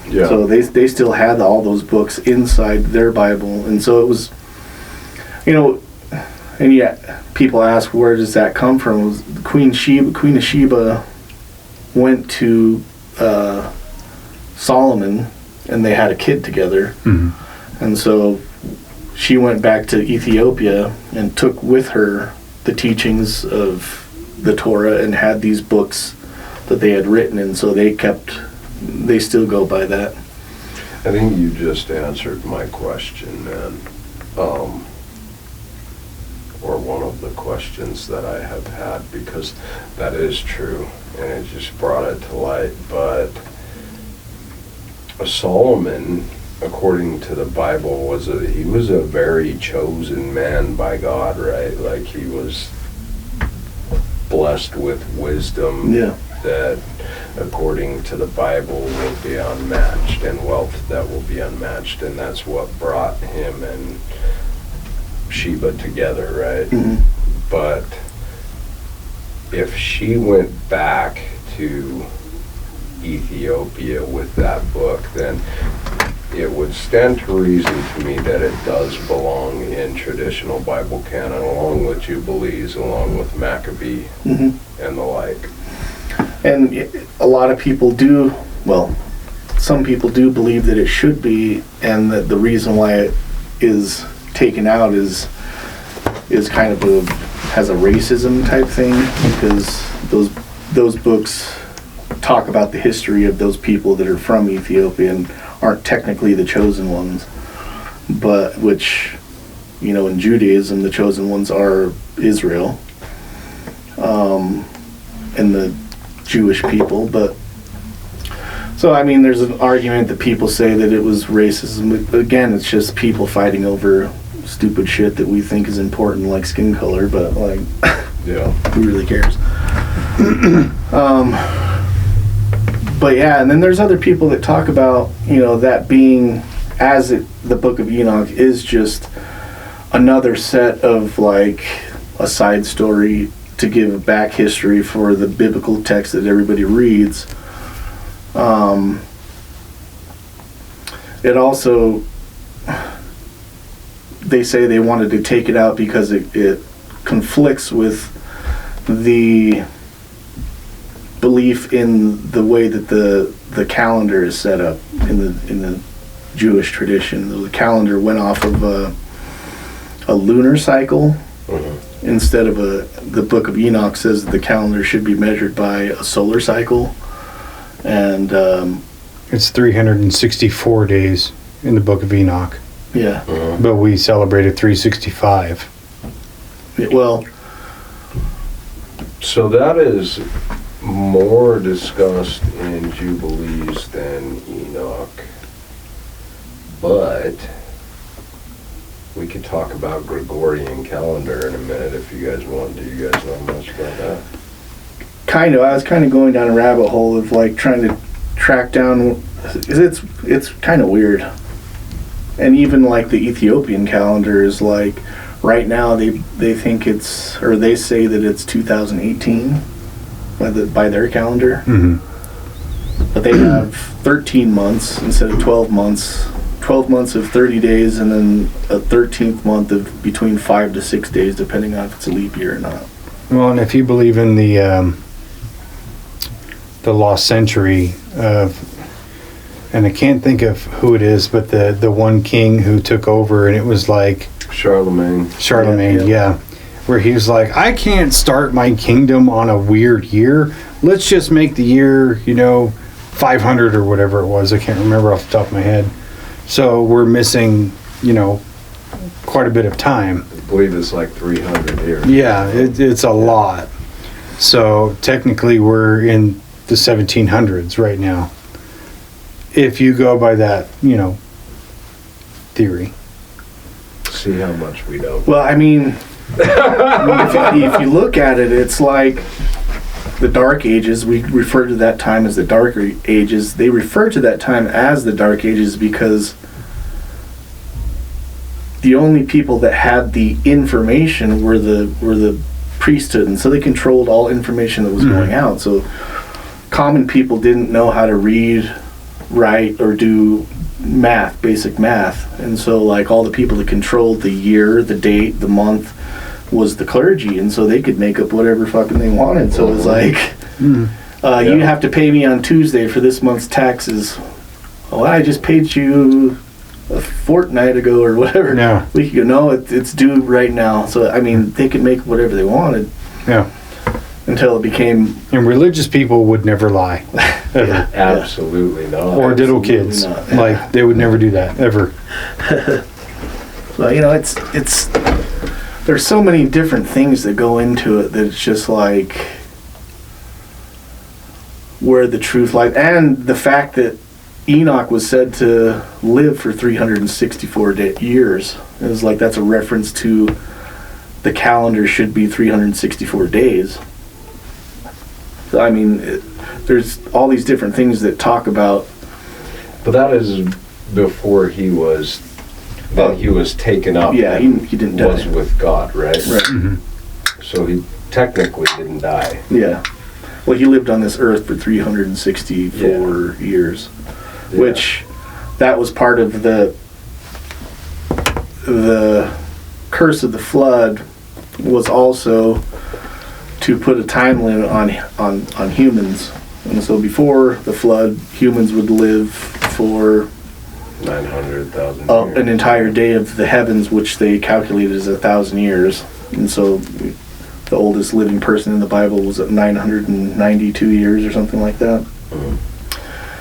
Yeah. So they still had all those books inside their Bible, and so it was, you know, and yet people ask, where does that come from? It was Queen of Sheba went to Solomon, and they had a kid together, and so she went back to Ethiopia and took with her the teachings of the Torah and had these books that they had written, and so they still go by that. I think you just answered my question, man. Or one of the questions that I have had, because that is true, and it just brought it to light. But Solomon, according to the Bible, he was a very chosen man by God, right? Like, he was blessed with wisdom that, according to the Bible, will be unmatched, and wealth that will be unmatched, and that's what brought him and Sheba together, right? But if she went back to Ethiopia with that book, then it would stand to reason to me that it does belong in traditional Bible canon, along with Jubilees, along with Maccabee and the like. And a lot of people do, well, some people do believe that it should be, and that the reason why it is taken out is kind of has a racism type thing, because those books talk about the history of those people that are from Ethiopia and aren't technically the chosen ones, but which, you know, in Judaism the chosen ones are Israel, and the Jewish people. But so I mean, there's an argument that people say that it was racism. Again, it's just people fighting over stupid shit that we think is important, like skin color, but like, Yeah. who really cares? But yeah, and then there's other people that talk about, you know, that being, the Book of Enoch is just another set of like a side story to give back history for the biblical text that everybody reads. It also, they say they wanted to take it out because it conflicts with the belief in the way that the calendar is set up in the Jewish tradition. The calendar went off of a lunar cycle. Mm-hmm. Instead of the Book of Enoch says that the calendar should be measured by a solar cycle, and It's 364 days in the Book of Enoch, yeah. Mm-hmm. but we celebrated 365. Well, So that is more discussed in Jubilees than Enoch, but we could talk about Gregorian calendar in a minute if you guys want. Do you guys know much about that? kind of. I was kind of going down a rabbit hole of like trying to track down. It's kind of weird, and even like the Ethiopian calendar is like right now they think it's, or they say that it's 2018 by their calendar. Mm-hmm. But they have 13 months instead of 12 months. 12 months of 30 days, and then a 13th month of between 5 to 6 days, depending on if it's a leap year or not. Well, and if you believe in the lost century, and I can't think of who it is, but the one king who took over, and it was like Charlemagne, yeah, where he was like, I can't start my kingdom on a weird year. Let's just make the year, 500 or whatever it was. I can't remember off the top of my head. So we're missing, quite a bit of time. I believe it's like 300 years. Yeah, it's a lot. So technically we're in the 1700s right now. If you go by that, theory. See how much we know. Well, I mean, if you look at it, it's like the Dark Ages. We refer to that time as the Dark Ages. They refer to that time as the Dark Ages because the only people that had the information were the priesthood, and so they controlled all information that was going out. So common people didn't know how to read, write, or do math, basic math, and so like all the people that controlled the year, the date, the month was the clergy, and so they could make up whatever fucking they wanted. So it was like, you have to pay me on Tuesday for this month's taxes. Well, I just paid you a fortnight ago or whatever. Yeah. Week ago. No, it's due right now. So I mean, they could make whatever they wanted. Yeah. Until it became. And religious people would never lie. Ever. Absolutely not. Or diddle Absolutely kids. not. Like, they would never do that, ever. Well, it's there's so many different things that go into it that it's just like where the truth lies. And the fact that Enoch was said to live for 364 years. It was like that's a reference to the calendar should be 364 days. So, I mean, there's all these different things that talk about. But that is before he was taken up. Yeah, he didn't die. Was with God, right? Right. Mm-hmm. So he technically didn't die. Yeah. Well, he lived on this earth for 364 years, which that was part of the curse of the flood, was also to put a time limit on humans. And so before the flood, humans would live for 900,000 years. an entire day of the heavens, which they calculated as 1,000 years. And so the oldest living person in the Bible was at 992 years or something like that.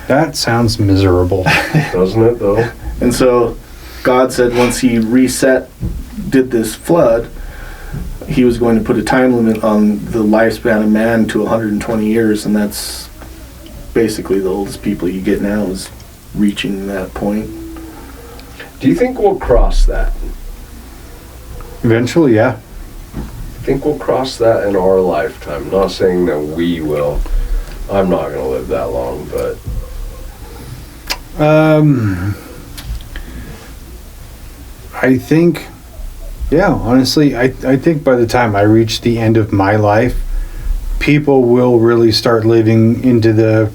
That sounds miserable. Doesn't it, though? And so God said once he did this flood, he was going to put a time limit on the lifespan of man to 120 years, and that's basically the oldest people you get now is reaching that point. Do you think we'll cross that? Eventually, yeah. I think we'll cross that in our lifetime. I'm not saying that we will. I'm not going to live that long, but... I think, yeah, honestly, I think by the time I reach the end of my life, people will really start living into the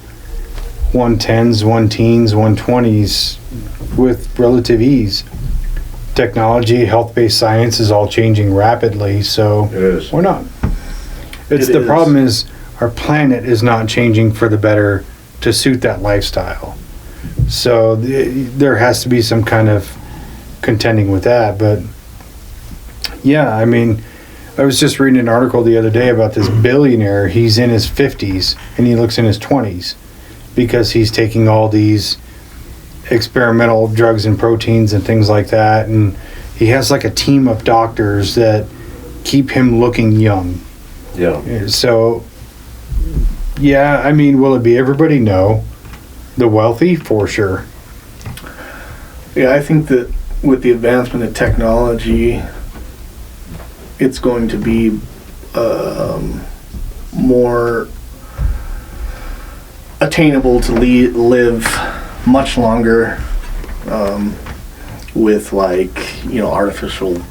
110s, 1-teens, 120s with relative ease. Technology, health-based science is all changing rapidly, so It is. why not? The problem is our planet is not changing for the better to suit that lifestyle. So there has to be some kind of contending with that. But yeah, I mean, I was just reading an article the other day about this billionaire. He's in his 50s and he looks in his 20s because he's taking all these experimental drugs and proteins and things like that, and he has like a team of doctors that keep him looking young. Yeah. So yeah, I mean, will it be everybody? No. The wealthy, for sure. Yeah, I think that with the advancement of technology, it's going to be more attainable to live much longer with, like, artificial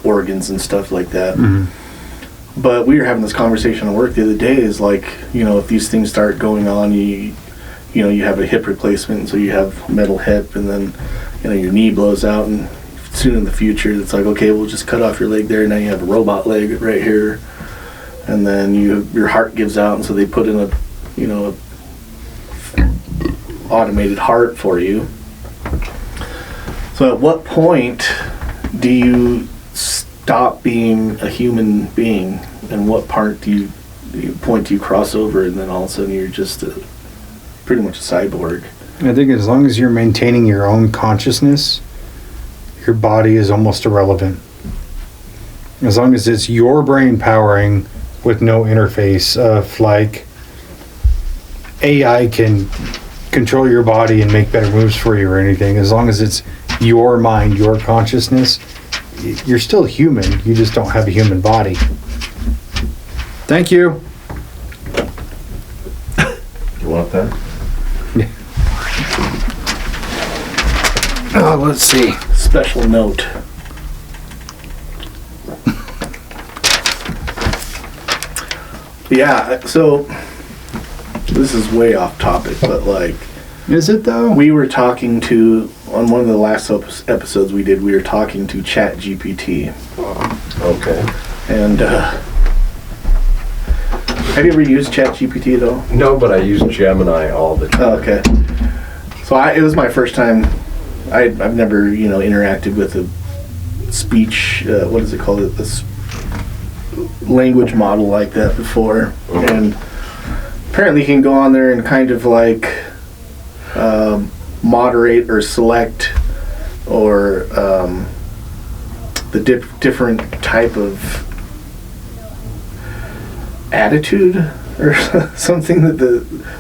organs and stuff like that. Mm-hmm. But we were having this conversation at work the other day, is like, if these things start going on, you have a hip replacement, and so you have metal hip, and then your knee blows out, and soon in the future it's like, okay, we'll just cut off your leg there, now you have a robot leg right here, and then your heart gives out, and so they put in a automated heart for you. So at what point do you stop being a human being, and what point do you cross over, and then all of a sudden you're just pretty much a cyborg? I think as long as you're maintaining your own consciousness, your body is almost irrelevant. As long as it's your brain powering with no interface of, like, AI can control your body and make better moves for you or anything. As long as it's your mind, your consciousness, you're still human. You just don't have a human body. Thank you. You want that? Oh, let's see. Special note. Yeah, so this is way off topic, but like... Is it though? We were talking to, on one of the last episodes we did, we were talking to ChatGPT. Okay. And have you ever used ChatGPT at all? No, but I use Gemini all the time. Oh, okay. So it was my first time. I've never, interacted with a speech, what is it called? This language model like that before. Mm-hmm. And apparently you can go on there and kind of like moderate or select or the different type of attitude or something that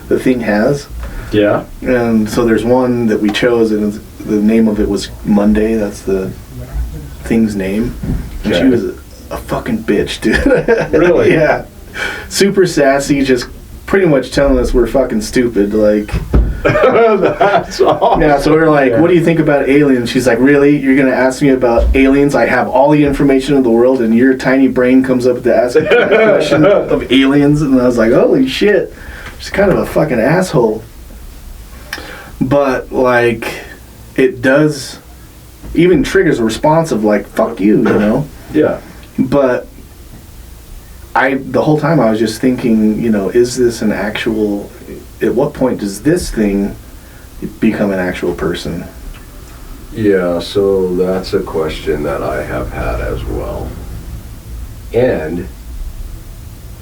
the thing has. Yeah. And so there's one that we chose, and the name of it was Monday. That's the thing's name. And Okay. she was a fucking bitch, dude. Really? Yeah. Super sassy, just pretty much telling us we're fucking stupid. Like, That's awesome. yeah, so we were like, what do you think about aliens? She's like, really? You're going to ask me about aliens? I have all the information in the world, and your tiny brain comes up to ask me a question of aliens? And I was like, holy shit. She's kind of a fucking asshole. But, like, it does even triggers a response of, like, fuck you, Yeah. But the whole time I was just thinking, is this an actual, at what point does this thing become an actual person? Yeah, so that's a question that I have had as well. And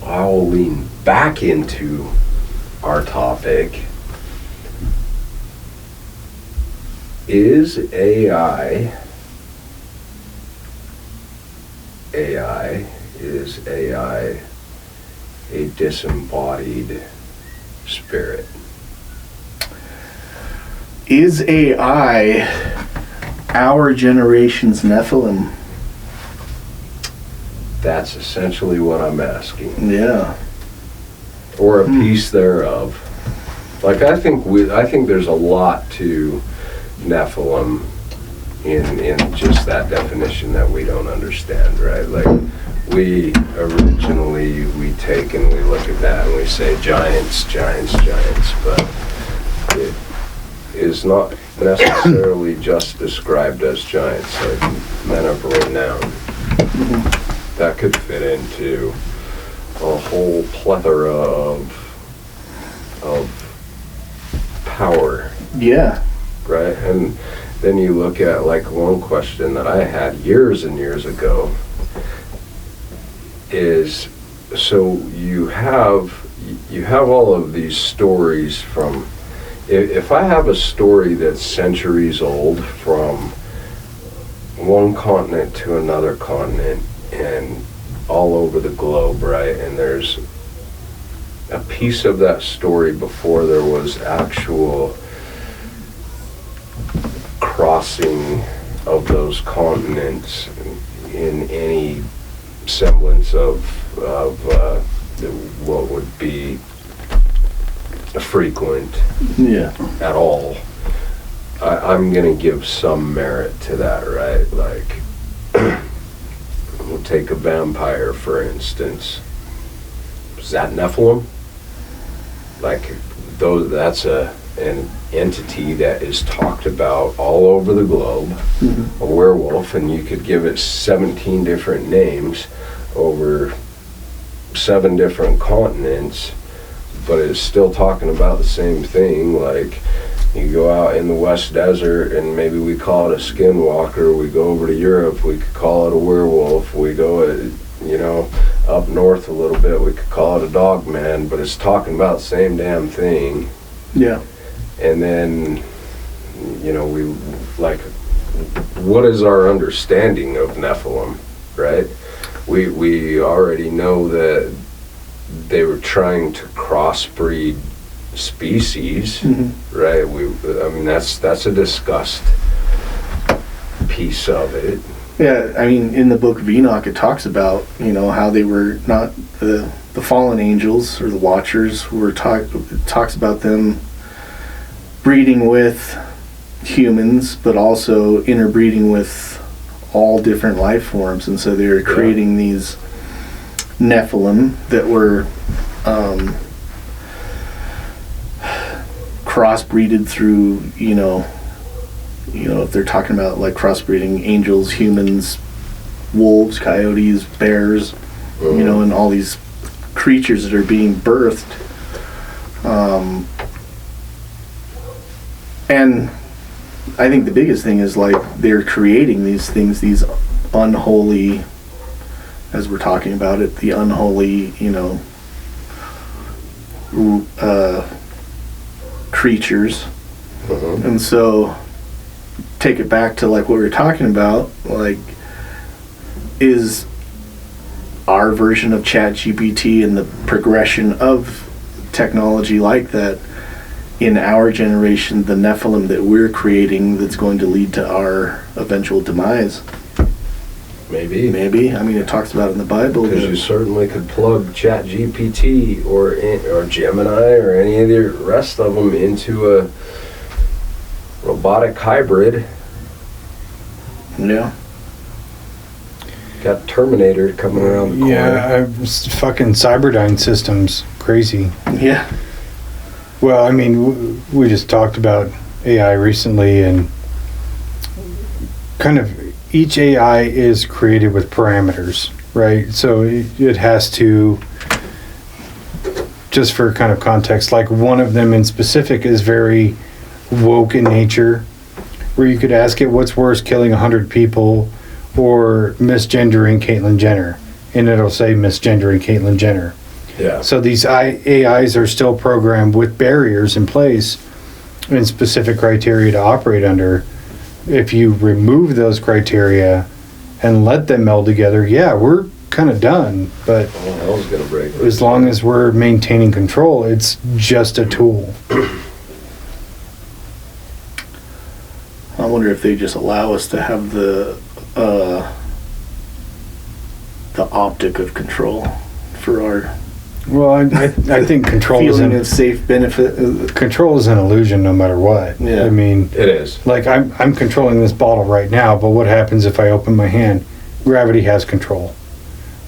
I'll lean back into our topic. Is AI a disembodied spirit? Is AI our generation's Nephilim? That's essentially what I'm asking. Yeah. Or a piece thereof. Like, I think there's a lot to Nephilim in just that definition that we don't understand, right? Like, we take and we look at that and we say giants, but it is not necessarily just described as giants, like men of renown. That could fit into a whole plethora of power. Yeah. Right? And then you look at, like, one question that I had years and years ago is, so you have all of these stories from, if I have a story that's centuries old from one continent to another continent and all over the globe, right? And there's a piece of that story before there was actual crossing of those continents in any semblance of what would be frequent at all. I'm going to give some merit to that, right? Like, we'll take a vampire, for instance. Is that Nephilim? Like, that's an entity that is talked about all over the globe, a werewolf, and you could give it 17 different names over 7 different continents, but it's still talking about the same thing. Like, you go out in the West Desert and maybe we call it a skinwalker. We go over to Europe, we could call it a werewolf. We go, up north a little bit, we could call it a dogman, but it's talking about the same damn thing. Yeah. And then, we, like, what is our understanding of Nephilim, right? We already know that they were trying to crossbreed species, right? That's a discussed piece of it. Yeah, I mean, in the Book of Enoch, it talks about, how they were not the fallen angels or the Watchers. It talks about them breeding with humans, but also interbreeding with all different life forms, and so they were creating these Nephilim that were crossbreeded through, if they're talking about like crossbreeding angels, humans, wolves, coyotes, bears, and all these creatures that are being birthed. And I think the biggest thing is, like, they're creating these things, these unholy, as we're talking about it, the unholy, creatures. And so take it back to, like, what we were talking about, like, is our version of ChatGPT and the progression of technology like that in our generation the Nephilim that we're creating that's going to lead to our eventual demise? Maybe. I mean, it talks about it in the Bible. Because you certainly could plug ChatGPT or Gemini or any of the rest of them into a robotic hybrid. Yeah. Got Terminator coming around the corner. Yeah, fucking Cyberdyne systems. Crazy. Yeah. Well, I mean, we just talked about AI recently, and kind of each AI is created with parameters, right? So it has to, just for kind of context, like one of them in specific is very woke in nature, where you could ask it what's worse, killing 100 people or misgendering Caitlyn Jenner, and it'll say misgendering Caitlyn Jenner. Yeah. So these AIs are still programmed with barriers in place and specific criteria to operate under. If you remove those criteria and let them meld together, yeah, we're kind of done. But hell's gonna break loose. as long as we're maintaining control, it's just a tool. I wonder if they just allow us to have the optic of control for our Well, I think control is feeling of safe benefit. control is an illusion no matter what. Yeah. I mean, It is. like I'm controlling this bottle right now, but what happens if I open my hand? Gravity has control.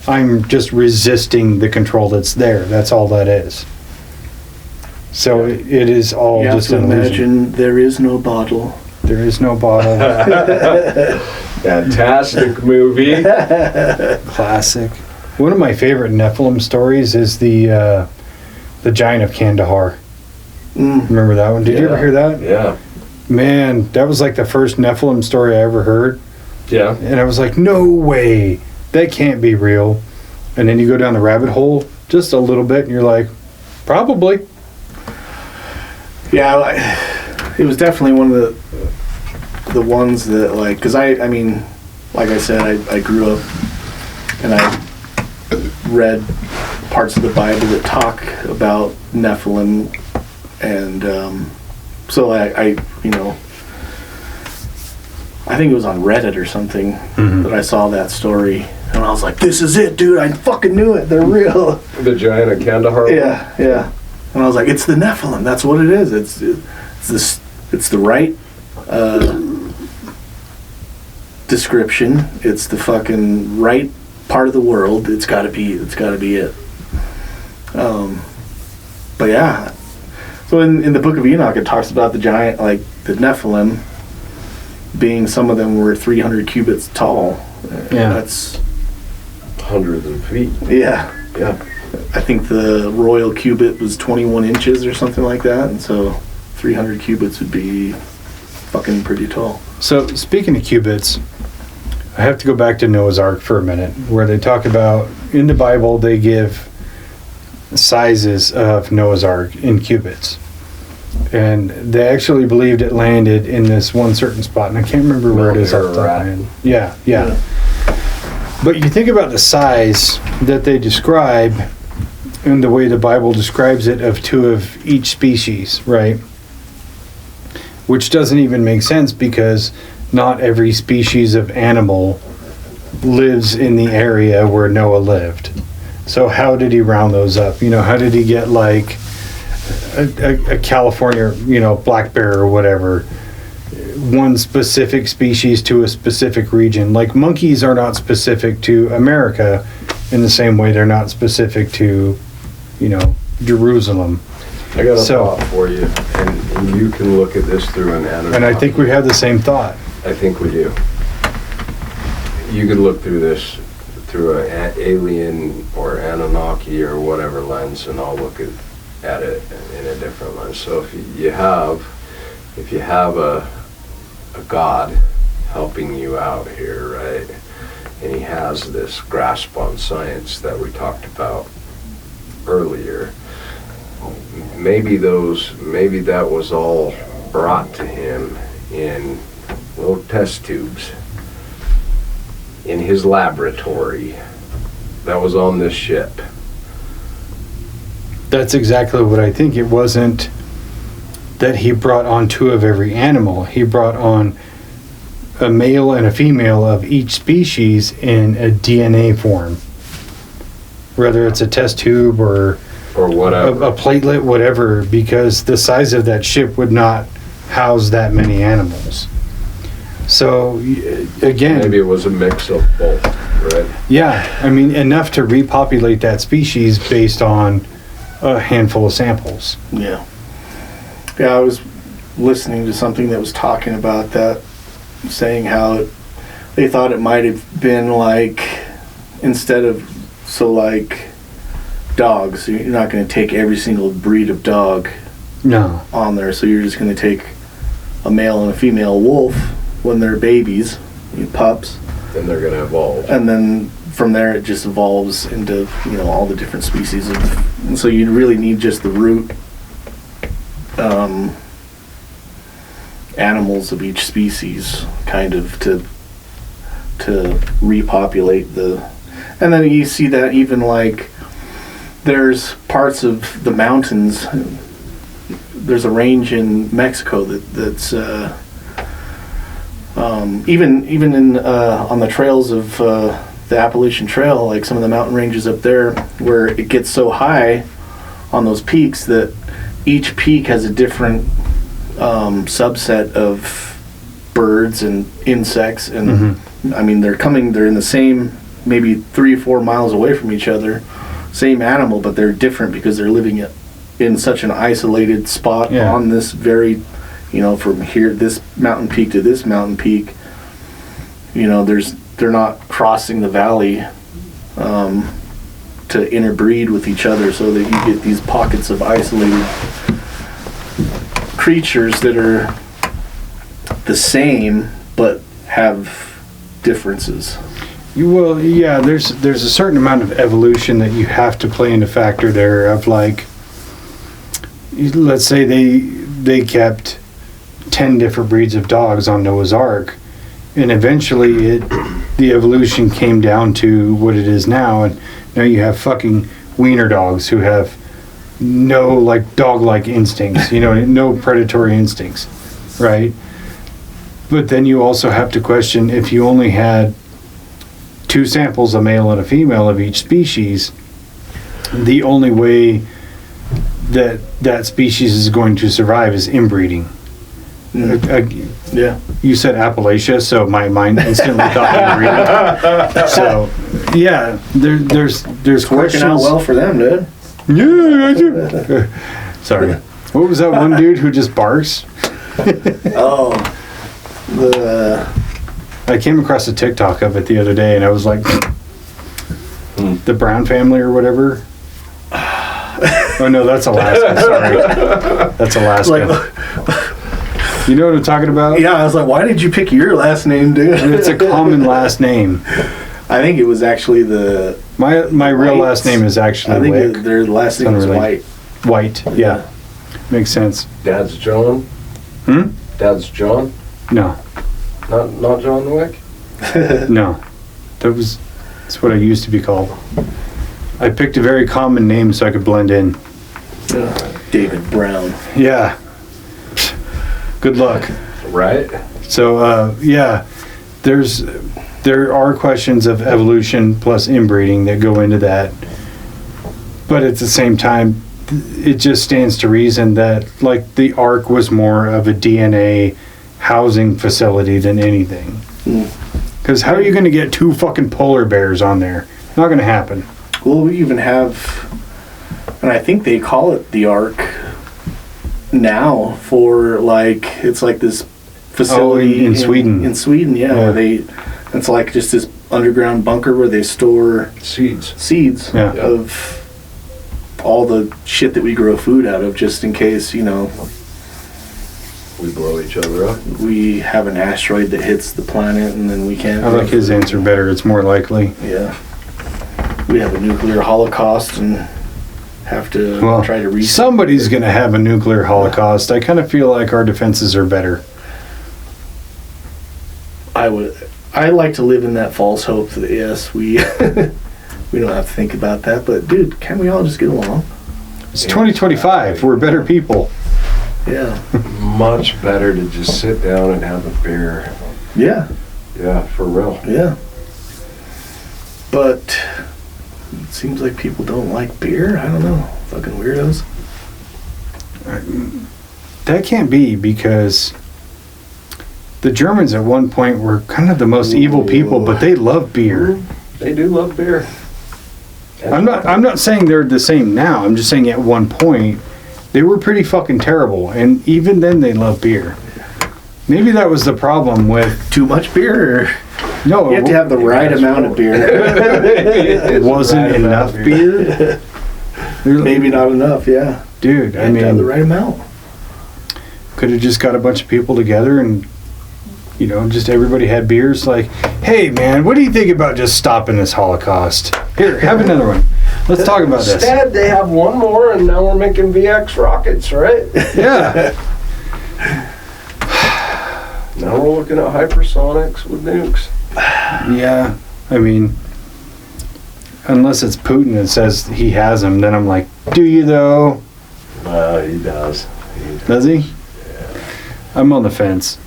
I'm just resisting the control that's there. That's all that is. So it is all You have just to an illusion. imagine there is no bottle. There is no bottle. Fantastic movie. Classic. One of my favorite Nephilim stories is the Giant of Kandahar. Remember that one? Did you ever hear that? Yeah. Man, that was like the first Nephilim story I ever heard. Yeah. And I was like, no way. That can't be real. And then you go down the rabbit hole just a little bit and you're like, probably. Yeah, it was definitely one of the ones that, like, because I mean, like I said, I grew up and I read parts of the Bible that talk about Nephilim, and so I you know, I think it was on Reddit or something that I saw that story, and I was like, this is it, dude, I fucking knew it, they're real. The Giant of Kandahar. Yeah. And I was like, it's the Nephilim, that's what it is. It's the right description. It's the fucking right part of the world. It's gotta be it. But yeah. So in the Book of Enoch, it talks about the giant, like the Nephilim, being, some of them were 300 cubits tall. Yeah. That's Hundreds of feet. yeah. Yeah. I think the royal cubit was 21 inches or something like that, and so 300 cubits would be fucking pretty tall. So speaking of cubits, I have to go back to Noah's Ark for a minute, where they talk about, in the Bible, they give sizes of Noah's Ark in cubits. And they actually believed it landed in this one certain spot, and I can't remember where it is off the top of my head. Yeah. But you think about the size that they describe and the way the Bible describes it of two of each species, right? Which doesn't even make sense, because not every species of animal lives in the area where Noah lived. So how did he round those up? You know, how did he get like a California, you know, black bear or whatever, one specific species to a specific region? Like monkeys are not specific to America in the same way they're not specific to, you know, Jerusalem. I got a thought for you, and you can look at this through an Anunnaki. And I think we have the same thought. I think we do. You could look through this through an alien or Anunnaki or whatever lens, and I'll look at it in a different lens. So if you have a God helping you out here, right, and he has this grasp on science that we talked about earlier, maybe that was all brought to him in little test tubes in his laboratory that was on this ship. That's exactly what I think. It wasn't that he brought on two of every animal. He brought on a male and a female of each species in a DNA form. Whether it's a test tube or whatever. A platelet, whatever, because the size of that ship would not house that many animals. So, again... Maybe it was a mix of both, right? Yeah, I mean, enough to repopulate that species based on a handful of samples. Yeah. Yeah, I was listening to something that was talking about that, saying how they thought it might have been like instead of, so like dogs, you're not going to take every single breed of dog No. on there. So you're just going to take a male and a female wolf when they're babies, pups. And they're going to evolve. And then from there it just evolves into, all the different species of, and so you really need just the root animals of each species kind of to repopulate and then you see that even like there's parts of the mountains, there's a range in Mexico that's even in on the trails of the Appalachian Trail, like some of the mountain ranges up there where it gets so high on those peaks that each peak has a different subset of birds and insects, and I mean they're in the same maybe 3 or 4 miles away from each other, same animal, but they're different because they're living in such an isolated spot on this very, from here, this mountain peak to this mountain peak, they're not crossing the valley to interbreed with each other, so that you get these pockets of isolated creatures that are the same but have differences. Well, yeah, there's a certain amount of evolution that you have to play into factor there of like, let's say they kept 10 different breeds of dogs on Noah's Ark, and eventually the evolution came down to what it is now, and now you have fucking wiener dogs who have no like dog-like instincts, no predatory instincts, right? But then you also have to question, if you only had 2 samples, a male and a female of each species, the only way that species is going to survive is inbreeding. Yeah. You said Appalachia, so my mind instantly thought inbreeding. So, yeah, there's It's working out well for them, dude. Yeah, I do. Sorry. What was that one dude who just barks? I came across a TikTok of it the other day, and I was like, the Brown family or whatever. Oh no, that's Alaska. Sorry, that's Alaska. You know what I'm talking about? Yeah, I was like, why did you pick your last name, dude? It's a common last name. I think it was actually my real last name is actually Wick. Their last name is White. White, yeah. Makes sense. Dad's John? Dad's John? No. Not John Wick? No. That's what I used to be called. I picked a very common name so I could blend in. David Brown. Yeah. Good luck. Right? So, yeah, there are questions of evolution plus inbreeding that go into that. But at the same time, it just stands to reason that, like, the Ark was more of a DNA housing facility than anything. Because how are you going to get 2 fucking polar bears on there? Not going to happen. Well, we even have, and I think they call it the Ark now for, like, it's like this facility in Sweden. In Sweden, yeah. Where it's like just this underground bunker where they store seeds of all the shit that we grow food out of, just in case, we blow each other up. We have an asteroid that hits the planet and then we can't. I like his answer better. It's more likely. Yeah. We have a nuclear holocaust and have to try to reset. Somebody's going to have a nuclear holocaust. I kind of feel like our defenses are better. I like to live in that false hope that, yes, we we don't have to think about that, but dude, can't we all just get along? It's 2025. We're better people. Yeah. Much better to just sit down and have a beer. Yeah. Yeah, for real. Yeah. But it seems like people don't like beer. I don't know. Fucking weirdos. That can't be, because the Germans at one point were kind of the most evil people, but they love beer. They do love beer. I'm not saying they're the same now. I'm just saying at one point they were pretty fucking terrible, and even then they love beer. Maybe that was the problem with too much beer. No, You have to have the right amount of beer. it wasn't enough beer. Maybe not enough, yeah. Dude, You have to have the right amount. could have just got a bunch of people together and, you know, just everybody had beers. Like, hey, man, what do you think about just stopping this Holocaust? Here, have another one. Let's talk about this. Instead, they have one more, and now we're making VX rockets, right? Yeah. Now we're looking at hypersonics with nukes. Yeah. I mean, unless it's Putin that says he has them, then I'm like, do you though? He does. Does he? Yeah. I'm on the fence.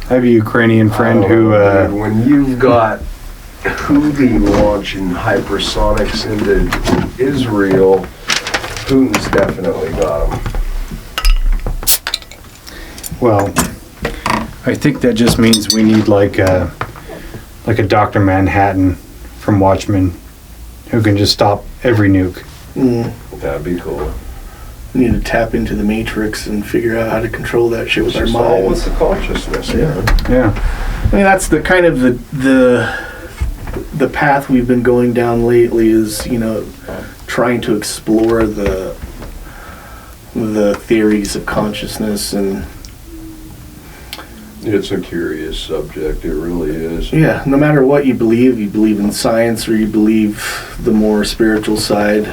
I have a Ukrainian friend who... Dude, when you've got Houthi launching hypersonics into Israel, Putin's definitely got them. Well, I think that just means we need like a Dr. Manhattan from Watchmen who can just stop every nuke. That'd be cool. We need to tap into the Matrix and figure out how to control that shit with our Just all with minds. the consciousness, man. Yeah. I mean, that's the kind of the path we've been going down lately is, you know, trying to explore the theories of consciousness. And It's a curious subject, it really is. yeah, no matter what you believe in science or you believe the more spiritual side,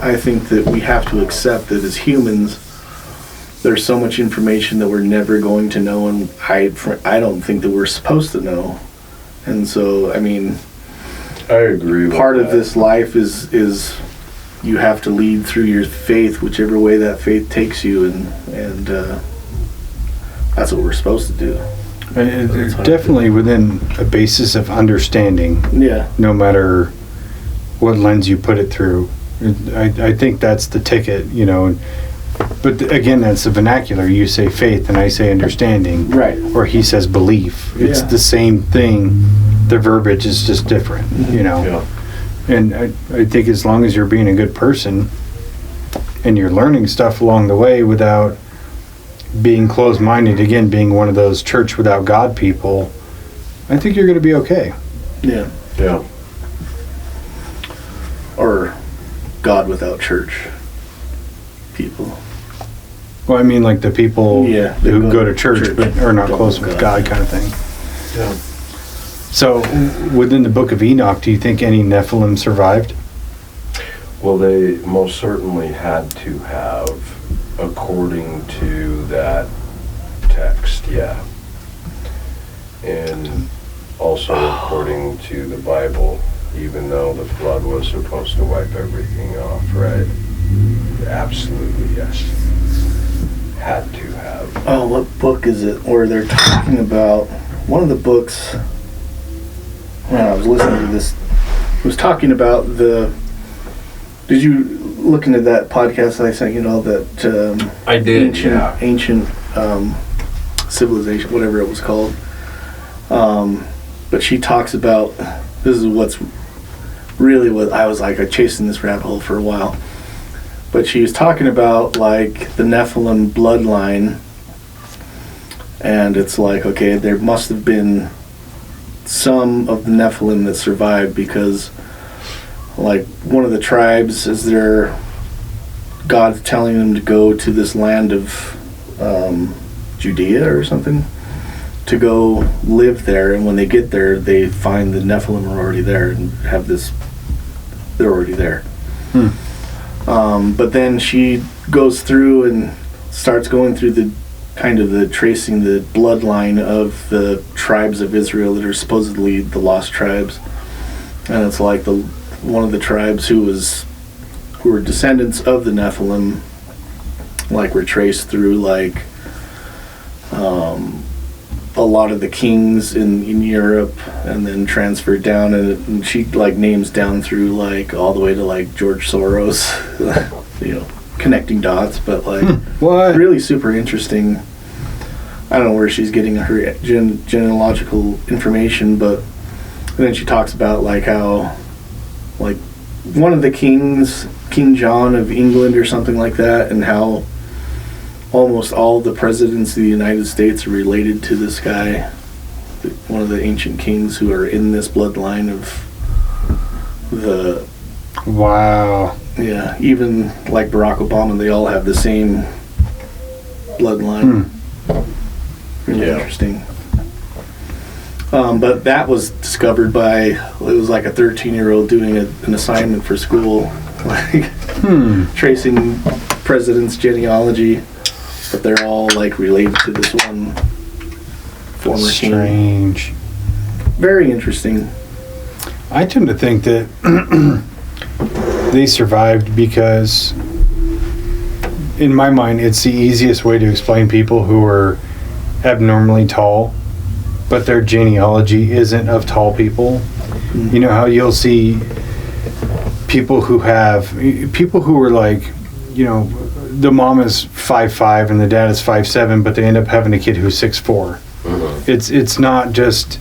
I think that we have to accept that as humans there's so much information that we're never going to know, and I don't think that we're supposed to know. And so, I mean, I agree with part of that. this life is you have to lead through your faith, whichever way that faith takes you, and that's what we're supposed to do. It's definitely within a basis of understanding, Yeah. no matter what lens you put it through. I think that's the ticket, you know. But again, that's the vernacular. You say faith and I say understanding. Right. Or he says belief. It's Yeah. the same thing. The verbiage is just different, you know. Yeah. And I think as long as you're being a good person and you're learning stuff along the way without being closed-minded, again, being one of those church without God people, I think you're going to be okay. Yeah. Yeah. Or God without church people. Well, I mean, like the people Yeah, who go to church but are not close with God kind of thing. Yeah. So, within the Book of Enoch, do you think any Nephilim survived? Well, they most certainly had to have, according to that text, yeah. And also according to the Bible, even though the flood was supposed to wipe everything off, right? Absolutely, yes. Had to have. Oh, what book is it where they're talking about one of the books? When I was listening to this, it was talking about the. Did you look into that podcast that I sent you? Know that I did, ancient civilization, whatever it was called. But she talks about this is what's really what I was like. I chasing this rabbit hole for a while. But she was talking about like the Nephilim bloodline, and it's like, okay, there must have been some of the Nephilim that survived because, like, one of the tribes, is there God's telling them to go to this land of Judea or something, to go live there, and when they get there, they find the Nephilim are already there and have this. They're already there. But then she goes through and starts going through the kind of the tracing the bloodline of the tribes of Israel that are supposedly the lost tribes, and it's like one of the tribes who were descendants of the Nephilim, like were traced through like a lot of the kings in Europe, and then transferred down, and she like names down through like all the way to like George Soros, you know, connecting dots, but like What? really super interesting. I don't know where she's getting her genealogical information, but then she talks about like how like one of the kings, King John of England or something like that, and how almost all the presidents of the United States are related to this guy. one of the ancient kings who are in this bloodline of the. Wow. Yeah, even like Barack Obama, they all have the same bloodline. Really interesting. But that was discovered by, it was like a 13-year-old doing an assignment for school, like tracing presidents' genealogy, but they're all like related to this one former king. Strange. Very interesting. I tend to think that they survived because, in my mind, it's the easiest way to explain people who are abnormally tall, but their genealogy isn't of tall people. You know how you'll see people who are like, you know, the mom is 5'5" and the dad is 5'7", but they end up having a kid who's 6'4". It's not just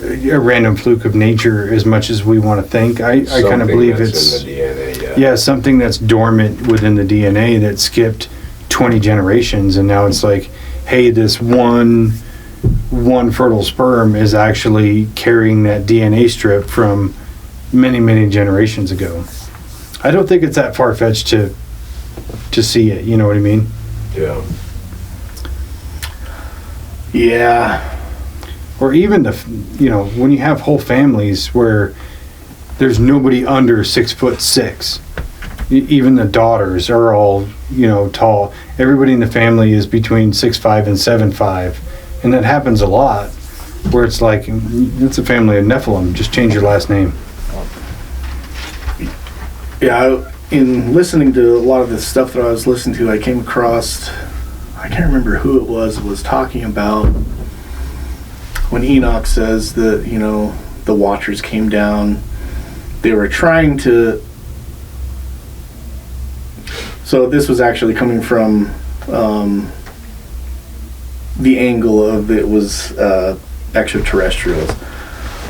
a random fluke of nature as much as we want to think. I kind of believe it's in the DNA, something that's dormant within the DNA that skipped 20 generations, and now it's like, hey, this one fertile sperm is actually carrying that DNA strip from many generations ago. I don't think it's that far-fetched to see it, you know what I mean? Yeah. Or even when you have whole families where there's nobody under 6'6", even the daughters are all, tall. Everybody in the family is between 6'5" and 7'5", and that happens a lot. Where it's like, it's a family of Nephilim. Just change your last name. Yeah, in listening to a lot of the stuff that I was listening to, I came across, I can't remember who it was talking about when Enoch says that, the Watchers came down. They were trying to... So this was actually coming from the angle of it was extraterrestrials.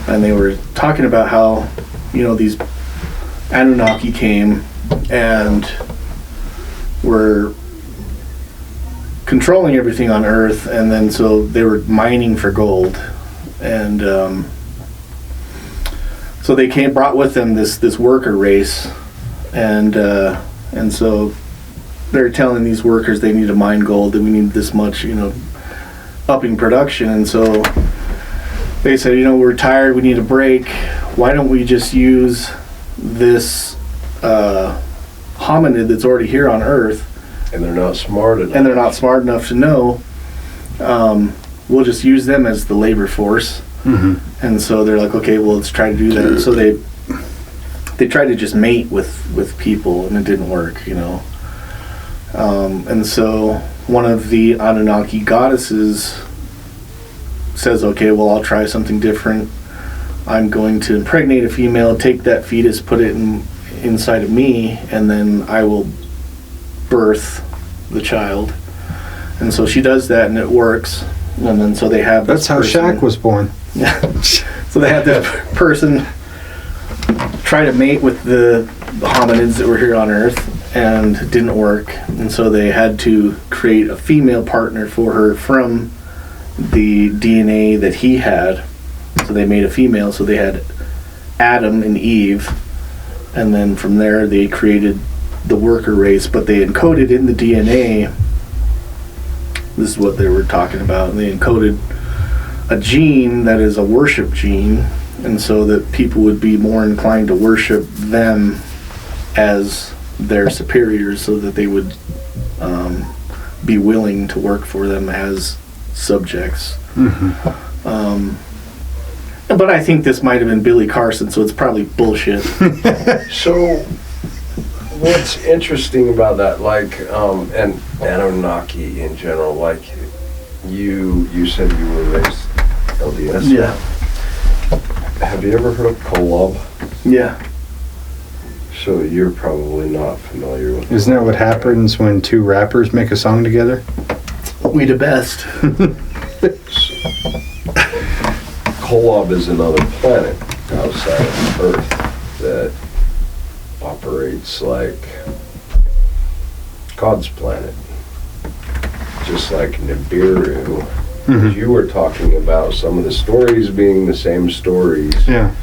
And they were talking about how, these Anunnaki came and were controlling everything on Earth, and then so they were mining for gold, and so they brought with them this worker race, and so they're telling these workers they need to mine gold, that we need this much, upping production, and so they said, we're tired, we need a break. Why don't we just use this hominid that's already here on Earth? And they're not smart enough. And they're not smart enough to know. We'll just use them as the labor force. And so they're like, okay, well, let's try to do that. So they tried to just mate with people, and it didn't work, And so one of the Anunnaki goddesses says, okay, well, I'll try something different. I'm going to impregnate a female, take that fetus, put it inside of me, and then I will birth the child. And so she does that, and it works. And then so they have that's how Shaq was born. Yeah. So they had this person try to mate with the hominids that were here on Earth, and it didn't work. And so they had to create a female partner for her from the DNA that he had. So they made a female, so they had Adam and Eve, and then from there they created the worker race, but they encoded in the DNA, this is what they were talking about, and they encoded a gene that is a worship gene, and so that people would be more inclined to worship them as their superiors, so that they would be willing to work for them as subjects. But I think this might have been Billy Carson, so it's probably bullshit. So, what's interesting about that, and Anunnaki in general, like, you said you were raised LDS? Yeah. Have you ever heard of Kolob? Yeah. So you're probably not familiar with Isn't that what happens when two rappers make a song together? We the best. Kolob is another planet outside of Earth that operates like God's planet. Just like Nibiru As you were talking about some of the stories being the same stories. Yeah.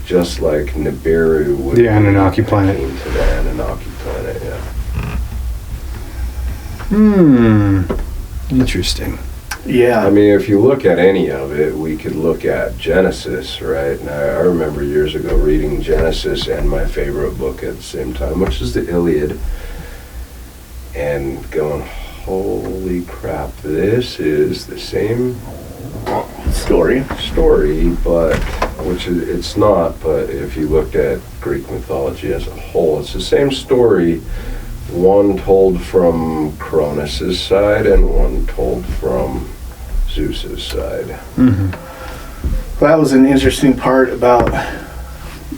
Just like Nibiru would The Anunnaki planet. To the Anunnaki planet, yeah. Interesting. Yeah. I mean, if you look at any of it, we could look at Genesis, right? And I remember years ago reading Genesis and my favorite book at the same time, which is the Iliad, and going, holy crap, this is the same story, but which it's not, but if you looked at Greek mythology as a whole, it's the same story, one told from Cronus's side and one told from Zeus's side. Well, that was an interesting part about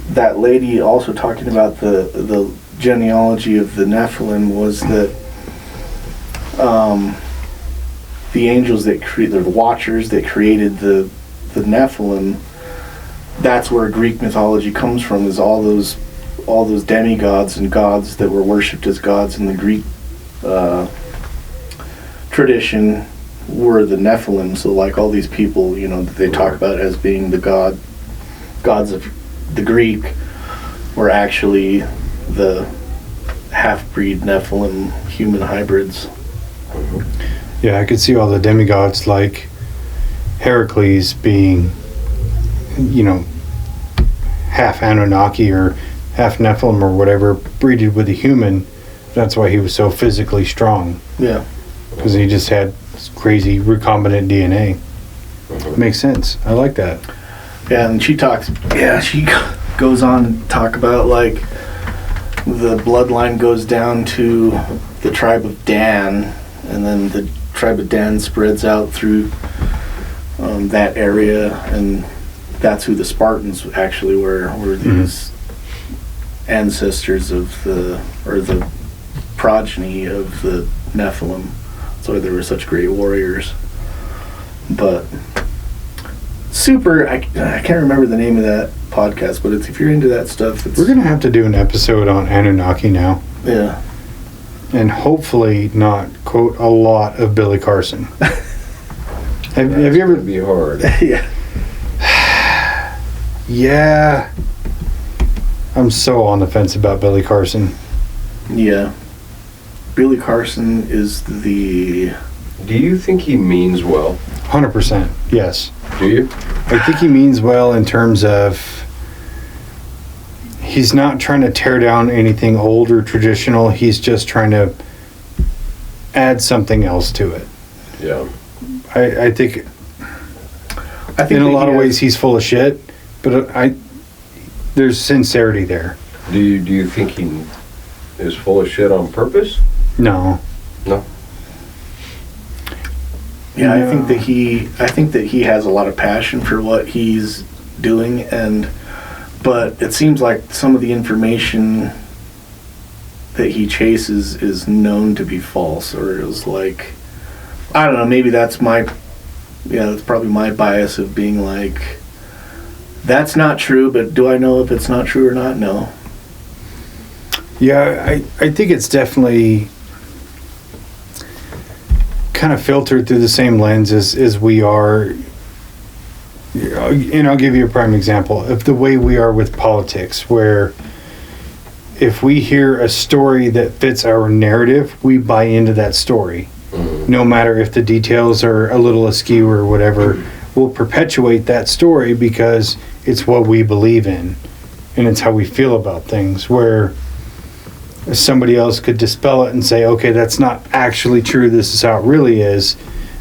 that lady also talking about the genealogy of the Nephilim, was that the angels that created, the watchers that created the Nephilim, that's where Greek mythology comes from, is all those demigods and gods that were worshipped as gods in the Greek tradition were the Nephilim. So like all these people, that they talk about as being the gods of the Greek were actually the half-breed Nephilim human hybrids. Yeah, I could see all the demigods like Heracles being, half Anunnaki or half Nephilim or whatever, breeded with a human. That's why he was so physically strong. Yeah. Because he just had crazy recombinant DNA. Makes sense. I like that. Yeah, and she goes on to talk about like the bloodline goes down to the tribe of Dan, and then the tribe of Dan spreads out through that area, and that's who the Spartans actually were these ancestors of the progeny of the Nephilim. That's why they were such great warriors. But I can't remember the name of that podcast, but if you're into that stuff, we're going to have to do an episode on Anunnaki now. Yeah. And hopefully not quote a lot of Billy Carson. have you ever... It'd be hard. Yeah. Yeah. I'm so on the fence about Billy Carson. Yeah. Billy Carson is the... Do you think he means well? 100%, yes. Do you? I think he means well in terms of he's not trying to tear down anything old or traditional. He's just trying to add something else to it. Yeah. I think in a lot of ways he's full of shit, but there's sincerity there. Do you think he is full of shit on purpose? No. No. Yeah, I think that he has a lot of passion for what he's doing, but it seems like some of the information that he chases is known to be false, or is like, I don't know, maybe that's probably my bias of being like, that's not true, but do I know if it's not true or not? No. Yeah, I think it's definitely kind of filtered through the same lens as we are. And I'll give you a prime example of the way we are with politics, where if we hear a story that fits our narrative, we buy into that story. No matter if the details are a little askew or whatever, we'll perpetuate that story because it's what we believe in and it's how we feel about things, where somebody else could dispel it and say, okay, that's not actually true, this is how it really is,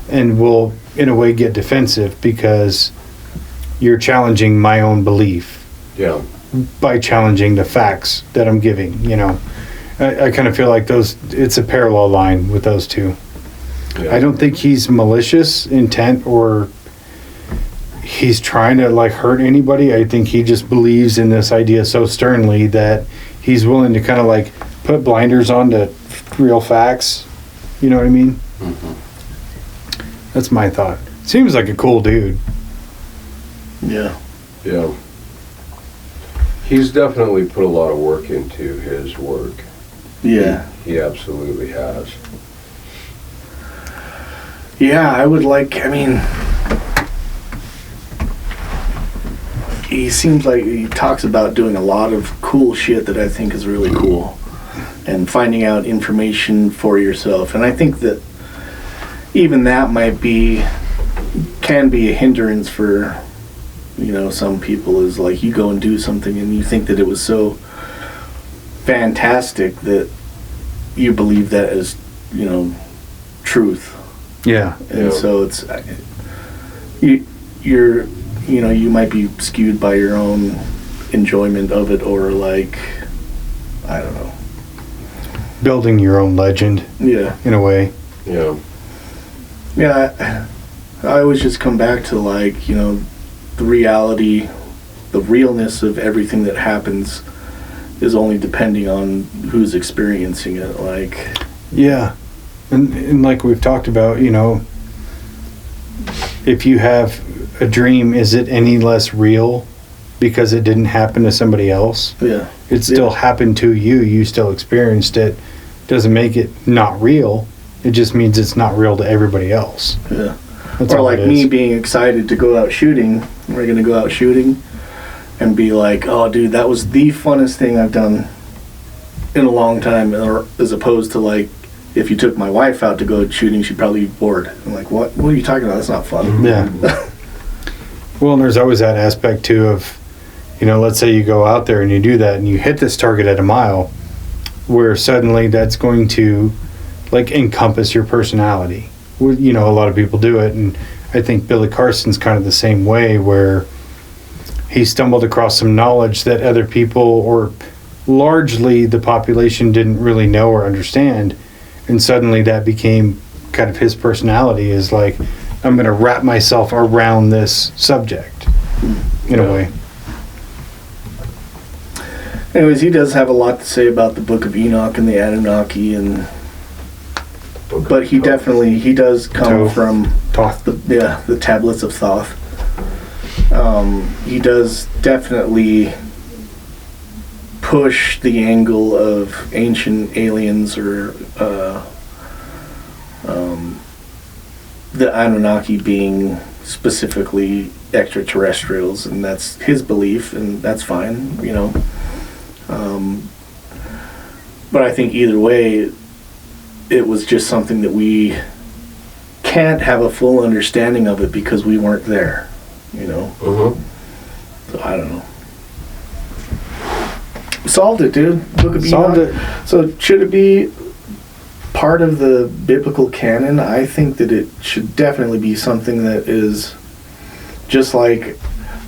and we'll in a way get defensive because you're challenging my own belief. Yeah. By challenging the facts that I'm giving, I kind of feel like it's a parallel line with those two. Yeah. I don't think he's malicious intent or he's trying to like hurt anybody. I think he just believes in this idea so sternly that he's willing to kind of like put blinders on to real facts. You know what I mean? Mm-hmm. That's my thought. Seems like a cool dude. Yeah. Yeah. He's definitely put a lot of work into his work. Yeah. He absolutely has. Yeah, I would like, I mean, he seems like he talks about doing a lot of cool shit that I think is really cool. And finding out information for yourself. And I think that even that can be a hindrance for, some people, is like you go and do something and you think that it was so fantastic that you believe that as, truth. Yeah. And so it's, you might be skewed by your own enjoyment of it, or like, I don't know. Building your own legend. Yeah. In a way. Yeah. Yeah, I always just come back to, like, the reality, the realness of everything that happens is only depending on who's experiencing it. Like, yeah. And like we've talked about, if you have a dream, is it any less real because it didn't happen to somebody else? Yeah. It still happened to you. You still experienced it. Doesn't make it not real. It just means it's not real to everybody else. Yeah. That's or all like it is. me being excited to go out shooting. We're going to go out shooting and be like, oh, dude, that was the funnest thing I've done in a long time. Or as opposed to, like, if you took my wife out to go shooting, she'd probably be bored. I'm like, what are you talking about? That's not fun. Yeah. Well, and there's always that aspect, too, of, let's say you go out there and you do that and you hit this target at a mile, where suddenly that's going to, like, encompass your personality. A lot of people do it, and I think Billy Carson's kind of the same way, where he stumbled across some knowledge that other people, or largely the population, didn't really know or understand, and suddenly that became kind of his personality, is like, I'm going to wrap myself around this subject, in a way. Anyways, he does have a lot to say about the Book of Enoch and the Anunnaki, but he does come from Thoth. the tablets of Thoth. He does definitely push the angle of ancient aliens, or the Anunnaki being specifically extraterrestrials, and that's his belief, and that's fine, but I think either way, it was just something that we can't have a full understanding of it because we weren't there, Mm-hmm. So I don't know. Solved it, dude. Book of Solved Enoch. it. So should it be part of the biblical canon? I think that it should definitely be something that is, just like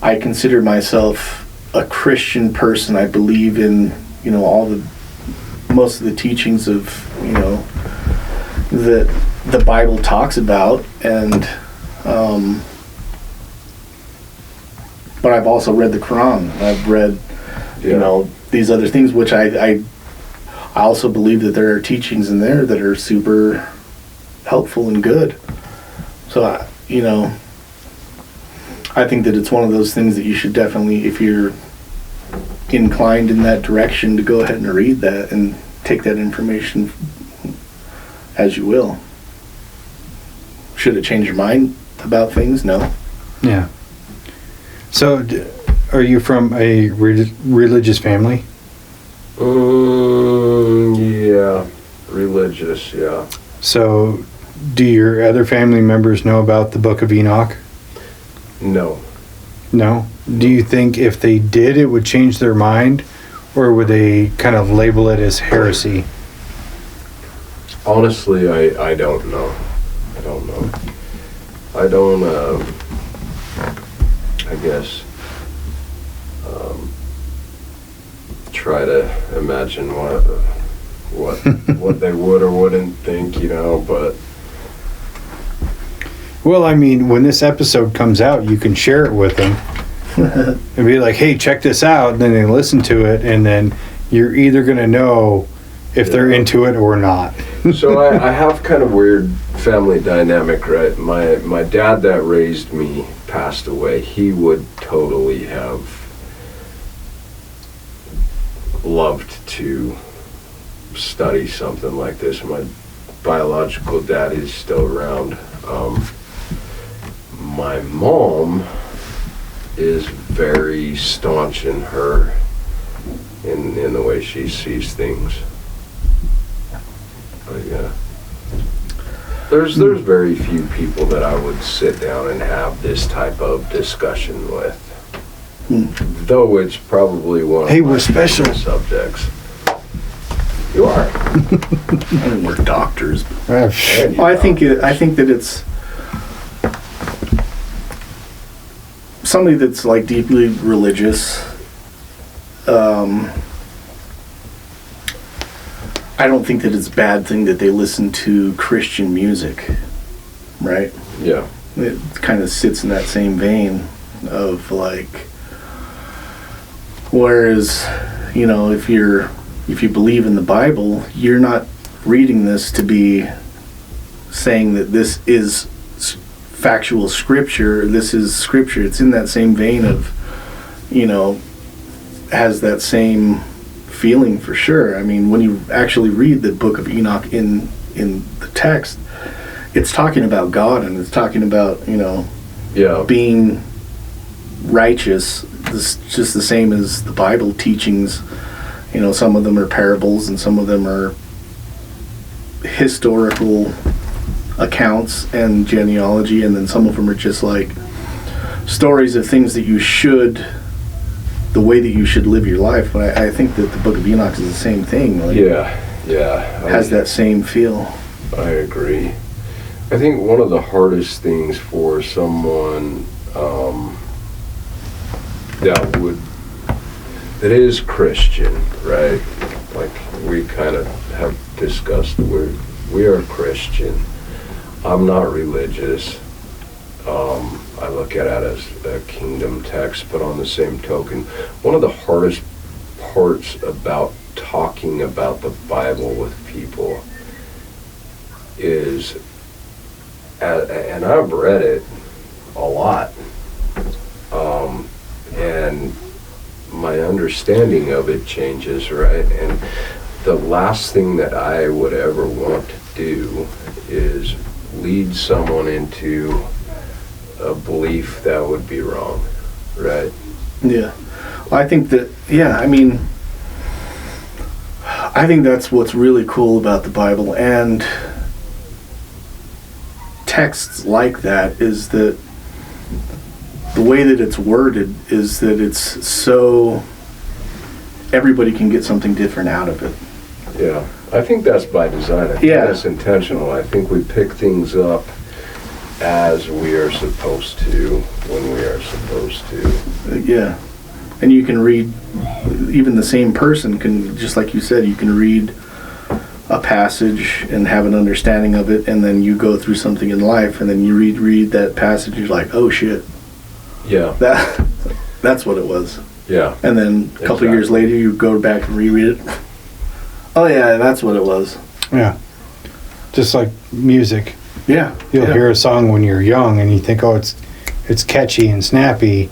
I consider myself a Christian person. I believe in, most of the teachings of, that the Bible talks about, and but I've also read the Quran. I've read, these other things, which I also believe that there are teachings in there that are super helpful and good. So, I think that it's one of those things that you should definitely, if you're inclined in that direction, to go ahead and read that and take that information as you will. Should it change your mind about things? No. Yeah. So, are you from a religious family? Yeah. Religious, yeah. So, do your other family members know about the Book of Enoch? No. No? Do you think if they did, it would change their mind? Or would they kind of label it as heresy? Honestly, I don't know. I don't, I guess, try to imagine what they would or wouldn't think, but... Well, I mean, when this episode comes out, you can share it with them. And be like, hey, check this out. And then they listen to it, and then you're either going to know if they're into it or not. So I have kind of weird family dynamic, right? My dad that raised me passed away. He would totally have loved to study something like this. My biological dad is still around. My mom is very staunch in the way she sees things. But yeah, there's very few people that I would sit down and have this type of discussion with. Though it's probably one of we're special subjects. You are. I mean, we're doctors. Well, I think that it's somebody that's like deeply religious. I don't think that it's a bad thing that they listen to Christian music, right? Yeah. It kind of sits in that same vein of like, whereas, if you believe in the Bible, you're not reading this to be saying that this is factual scripture. This is scripture. It's in that same vein of, has that same feeling for sure. I mean, when you actually read the Book of Enoch in the text, it's talking about God, and it's talking about, being righteous. It's just the same as the Bible teachings. Some of them are parables and some of them are historical accounts and genealogy, and then some of them are just like stories of things that the way that you should live your life. But I think that the Book of Enoch is the same thing. Like, has that same feel. I agree. I think one of the hardest things for someone that is Christian, right? Like we kind of have discussed, we are Christian. I'm not religious. I look at it as a kingdom text, but on the same token, one of the hardest parts about talking about the Bible with people is, and I've read it a lot, and my understanding of it changes, right? And the last thing that I would ever want to do is lead someone into a belief that would be wrong, right? Yeah. I think that, I think that's what's really cool about the Bible and texts like that, is that the way that it's worded is that it's so everybody can get something different out of it. Yeah, I think that's by design. I think that's intentional. I think we pick things up as we are supposed to, when we are supposed to. Yeah. And you can read, even the same person can, just like you said, you can read a passage and have an understanding of it, and then you go through something in life, and then you read that passage, you're like, oh shit. Yeah. That's what it was. Yeah. And then a couple of years later, you go back and reread it. Oh yeah, that's what it was. Yeah. Just like music. Yeah. You'll hear a song when you're young and you think, oh, it's catchy and snappy,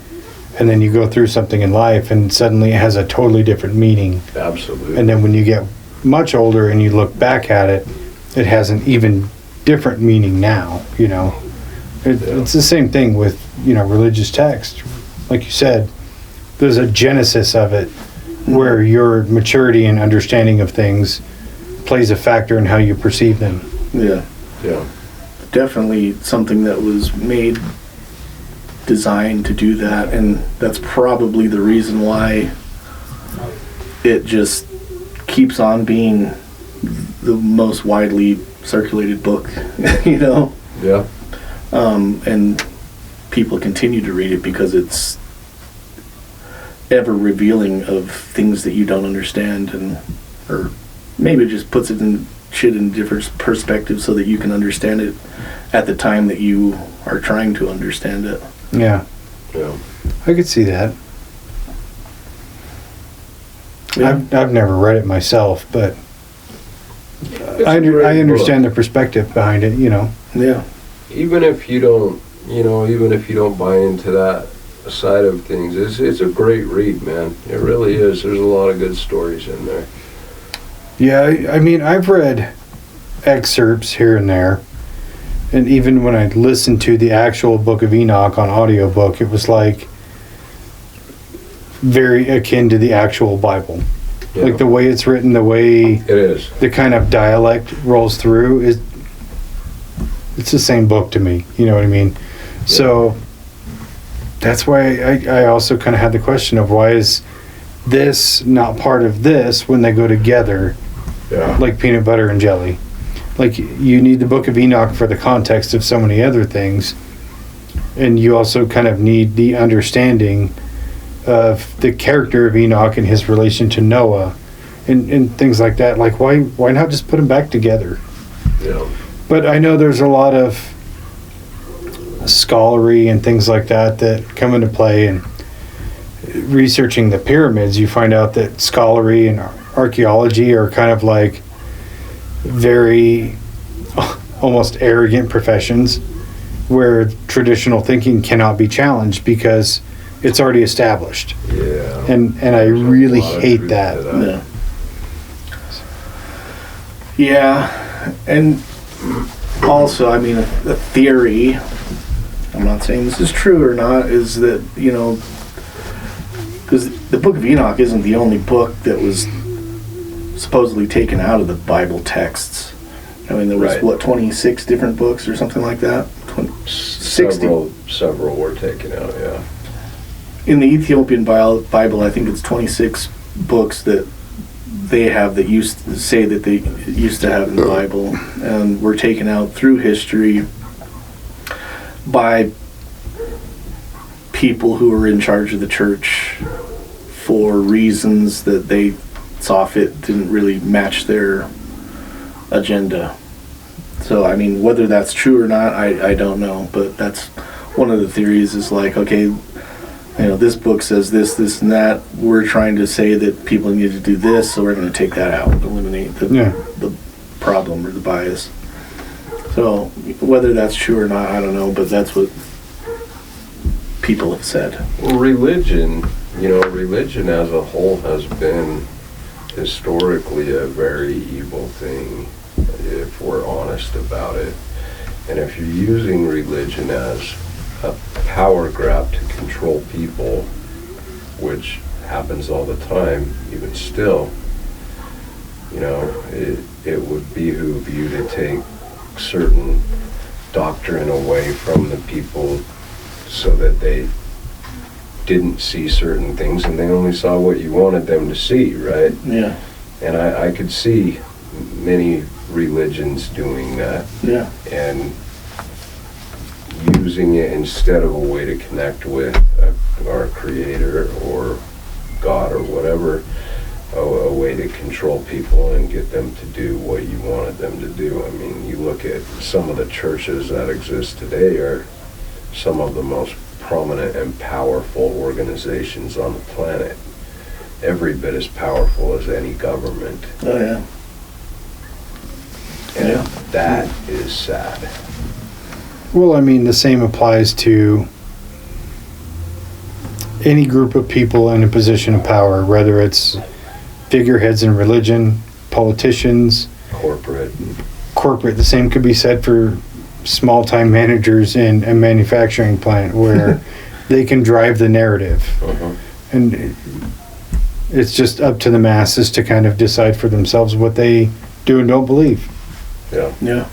and then you go through something in life and suddenly it has a totally different meaning. Absolutely. And then when you get much older and you look back at it, it has an even different meaning now, It's the same thing with, religious text. Like you said, there's a genesis of it where your maturity and understanding of things plays a factor in how you perceive them. Yeah. Yeah. Definitely something that was designed to do that, and that's probably the reason why it just keeps on being the most widely circulated book, Yeah. And people continue to read it because it's ever revealing of things that you don't understand, or maybe it just puts it in different perspectives so that you can understand it at the time that you are trying to understand it. Yeah. I could see that. Yeah. I've never read it myself, but I understand the perspective behind it, Yeah. Even if you don't buy into that side of things, it's a great read, man. It really is. There's a lot of good stories in there. Yeah, I mean, I've read excerpts here and there, And even when I listened to the actual Book of Enoch on audiobook, it was like very akin to the actual Bible. Yeah. Like the way it's written, the way It is. the kind of dialect rolls through, it's the same book to me. You know what I mean? Yeah. So that's why I also kind of had the question of why is this not part of this when they go together, Yeah. like peanut butter and jelly? Like, you need the Book of Enoch for the context of so many other things, and you also kind of need the understanding of the character of Enoch and his relation to Noah and things like that. Like, why not just put them back together? Yeah. But I know there's a lot of scholarly and things like that come into play, and researching the pyramids, you find out that scholarly and archaeology are kind of like very almost arrogant professions where traditional thinking cannot be challenged because it's already established. Yeah. And I There's a really lot of hate truth that. to Yeah, and also, I mean, a theory, I'm not saying this is true or not, is that, you know, because the Book of Enoch isn't the only book that was supposedly taken out of the Bible texts. I mean, there was, Right. what, 26 different books or something like that? 60. Several were taken out, yeah. In the Ethiopian Bible, I think it's 26 books that they have that used to say that they used to have in the Bible, and were taken out through history by people who were in charge of the church for reasons that they saw fit didn't really match their agenda. So, I mean, whether that's true or not, I don't know, but that's one of the theories is like, okay, you know, this book says this, and that. We're trying to say that people need to do this, so we're going to take that out, eliminate the problem or the bias. So, whether that's true or not, I don't know, but that's what people have said. Well, religion as a whole has been historically a very evil thing, if we're honest about it. And if you're using religion as a power grab to control people, which happens all the time, even still, you know, it would behoove you to take certain doctrine away from the people so that they didn't see certain things and they only saw what you wanted them to see, right? Yeah. And I could see many religions doing that. Yeah. And using it instead of a way to connect with our creator or God or whatever, a way to control people and get them to do what you wanted them to do. I mean, you look at some of the churches that exist today are some of the most prominent and powerful organizations on the planet. Every bit as powerful as any government. Oh, yeah. And Yeah. that is sad. Well, I mean, the same applies to any group of people in a position of power, whether it's figureheads in religion, politicians, Corporate. corporate. The same could be said for small-time managers in a manufacturing plant where they can drive the narrative. Uh-huh. And it's just up to the masses to kind of decide for themselves what they do and don't believe. Yeah. Yeah.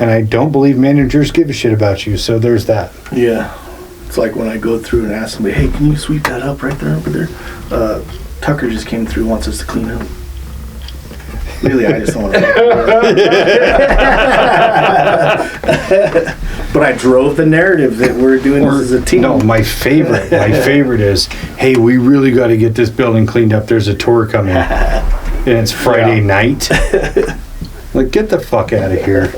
And I don't believe managers give a shit about you, so there's that. Yeah. It's like when I go through and ask somebody, hey, can you sweep that up right there over there? Tucker just came through, wants us to clean up. Really, I just don't want to. But I drove the narrative that we're doing this as a team. No, my favorite is, hey, we really got to get this building cleaned up. There's a tour coming. And it's Friday night. Like, get the fuck out of here.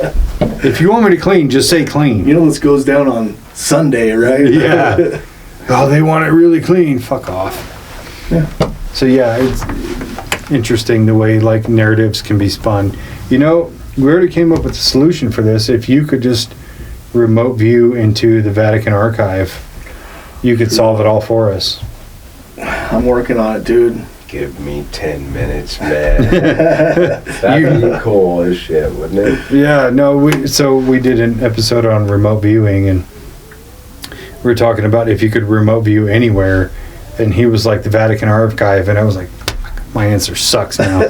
If you want me to clean, just say clean. You know this goes down on Sunday, right? Yeah. Oh, they want it really clean. Fuck off. Yeah. So yeah, it's interesting the way like narratives can be spun. You know, we already came up with a solution for this. If you could just remote view into the Vatican archive, you could solve it all for us. I'm working on it, dude. give me 10 minutes, man. That'd be cool as shit, wouldn't it? Yeah, no, we did an episode on remote viewing, and we were talking about if you could remote view anywhere, and he was like the Vatican Archive, and I was like, my answer sucks now.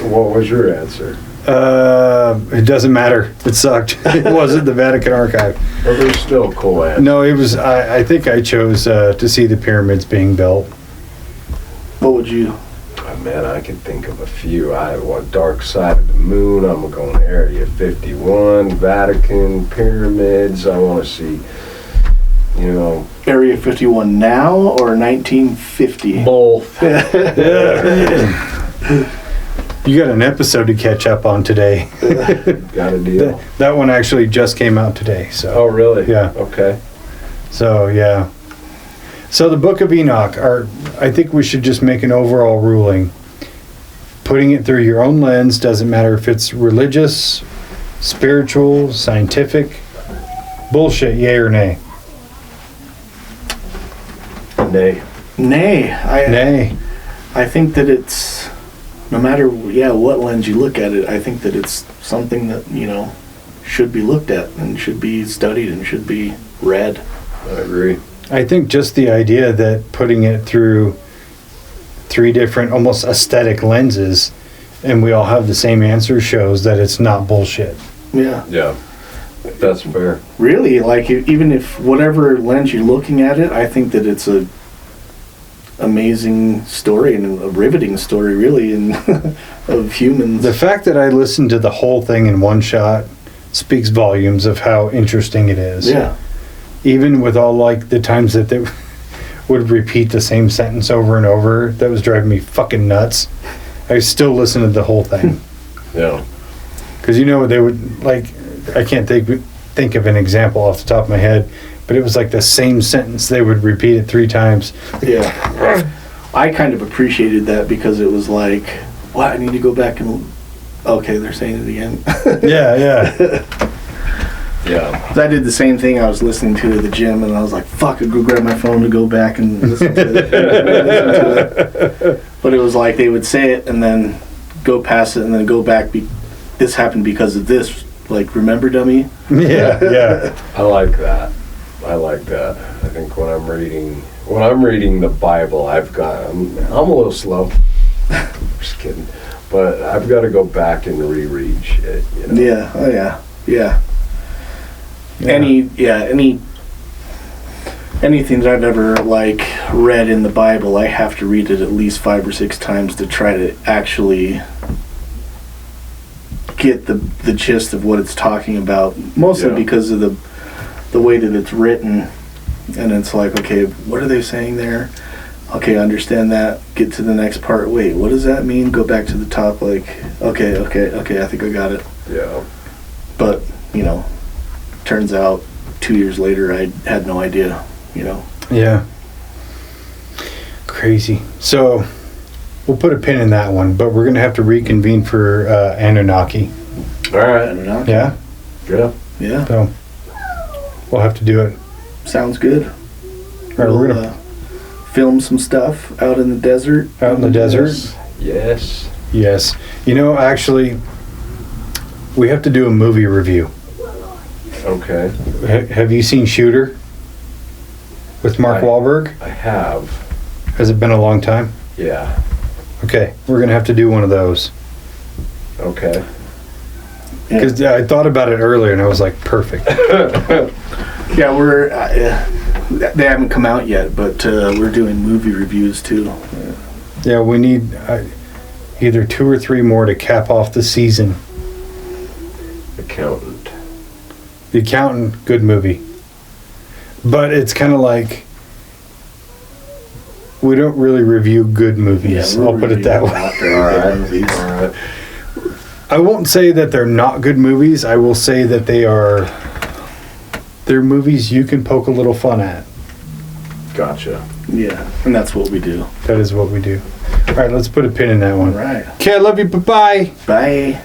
What was your answer? It doesn't matter. It sucked. It wasn't the Vatican Archive. Well, there's still cool answers. No, it was. I think I chose to see the pyramids being built. What would you? Oh, man, I can think of a few. I want Dark Side of the Moon. I'm going Area 51, Vatican, pyramids. I want to see, you know. Area 51 now or 1950? Both. You got an episode to catch up on today. Got a deal. That one actually just came out today. So. Oh, really? Yeah. Okay. So, yeah. So the Book of Enoch, I think we should just make an overall ruling. Putting it through your own lens, doesn't matter if it's religious, spiritual, scientific, bullshit, yay or nay? Nay. Nay. Nay. I think that it's, no matter what lens you look at it, I think that it's something that, should be looked at and should be studied and should be read. I agree. I think just the idea that putting it through 3 different almost aesthetic lenses and we all have the same answer shows that it's not bullshit. Yeah. Yeah. That's fair. Really, like even if whatever lens you're looking at it, I think that it's a amazing story and a riveting story, really, of humans. The fact that I listened to the whole thing in one shot speaks volumes of how interesting it is. Yeah. Even with all like the times that they would repeat the same sentence over and over, that was driving me fucking nuts. I still listened to the whole thing. Yeah. Because they would like, I can't think of an example off the top of my head, but it was like the same sentence. They would repeat it 3 times. Yeah. I kind of appreciated that because it was like, what? I need to go back and, okay, they're saying it again. Yeah. Yeah. I did the same thing. I was listening to it at the gym, and I was like, fuck, I'd go grab my phone to go back and listen to it. But it was like they would say it and then go past it and then go back. This happened because of this. Like, remember, dummy? Yeah. I like that. I think when I'm reading the Bible, I'm a little slow. Just kidding. But I've got to go back and reread shit, Yeah. Oh, yeah. Yeah. Anything that I've ever read in the Bible, I have to read it at least 5 or 6 times to try to actually get the gist of what it's talking about. Mostly because of the way that it's written, and it's like, okay, what are they saying there? Okay, I understand that. Get to the next part. Wait, what does that mean? Go back to the top. Like, okay, I think I got it. Yeah. But turns out 2 years later I had no idea. Yeah. Crazy. So we'll put a pin in that one, but we're gonna have to reconvene for Anunnaki. All right. Anunnaki. Yeah. Yeah. So we'll have to do it. Sounds good. All right, we're gonna film some stuff out in the desert. out in the desert. Yes. Yes. Actually, we have to do a movie review. Okay. Have you seen Shooter with Mark Wahlberg? I have. Has it been a long time? Yeah. Okay, we're gonna have to do one of those. Okay. Because I thought about it earlier and I was like, perfect. Yeah, we're they haven't come out yet, but we're doing movie reviews too. Yeah, we need either 2 or 3 more to cap off the season. Accountant. The Accountant, good movie. But it's kind of like, we don't really review good movies. Yeah, I'll put it that way. All right. I won't say that they're not good movies. I will say that they're movies you can poke a little fun at. Gotcha. Yeah, and that's what we do. That is what we do. All right, let's put a pin in that one. All right. Okay, I love you. Bye-bye. Bye.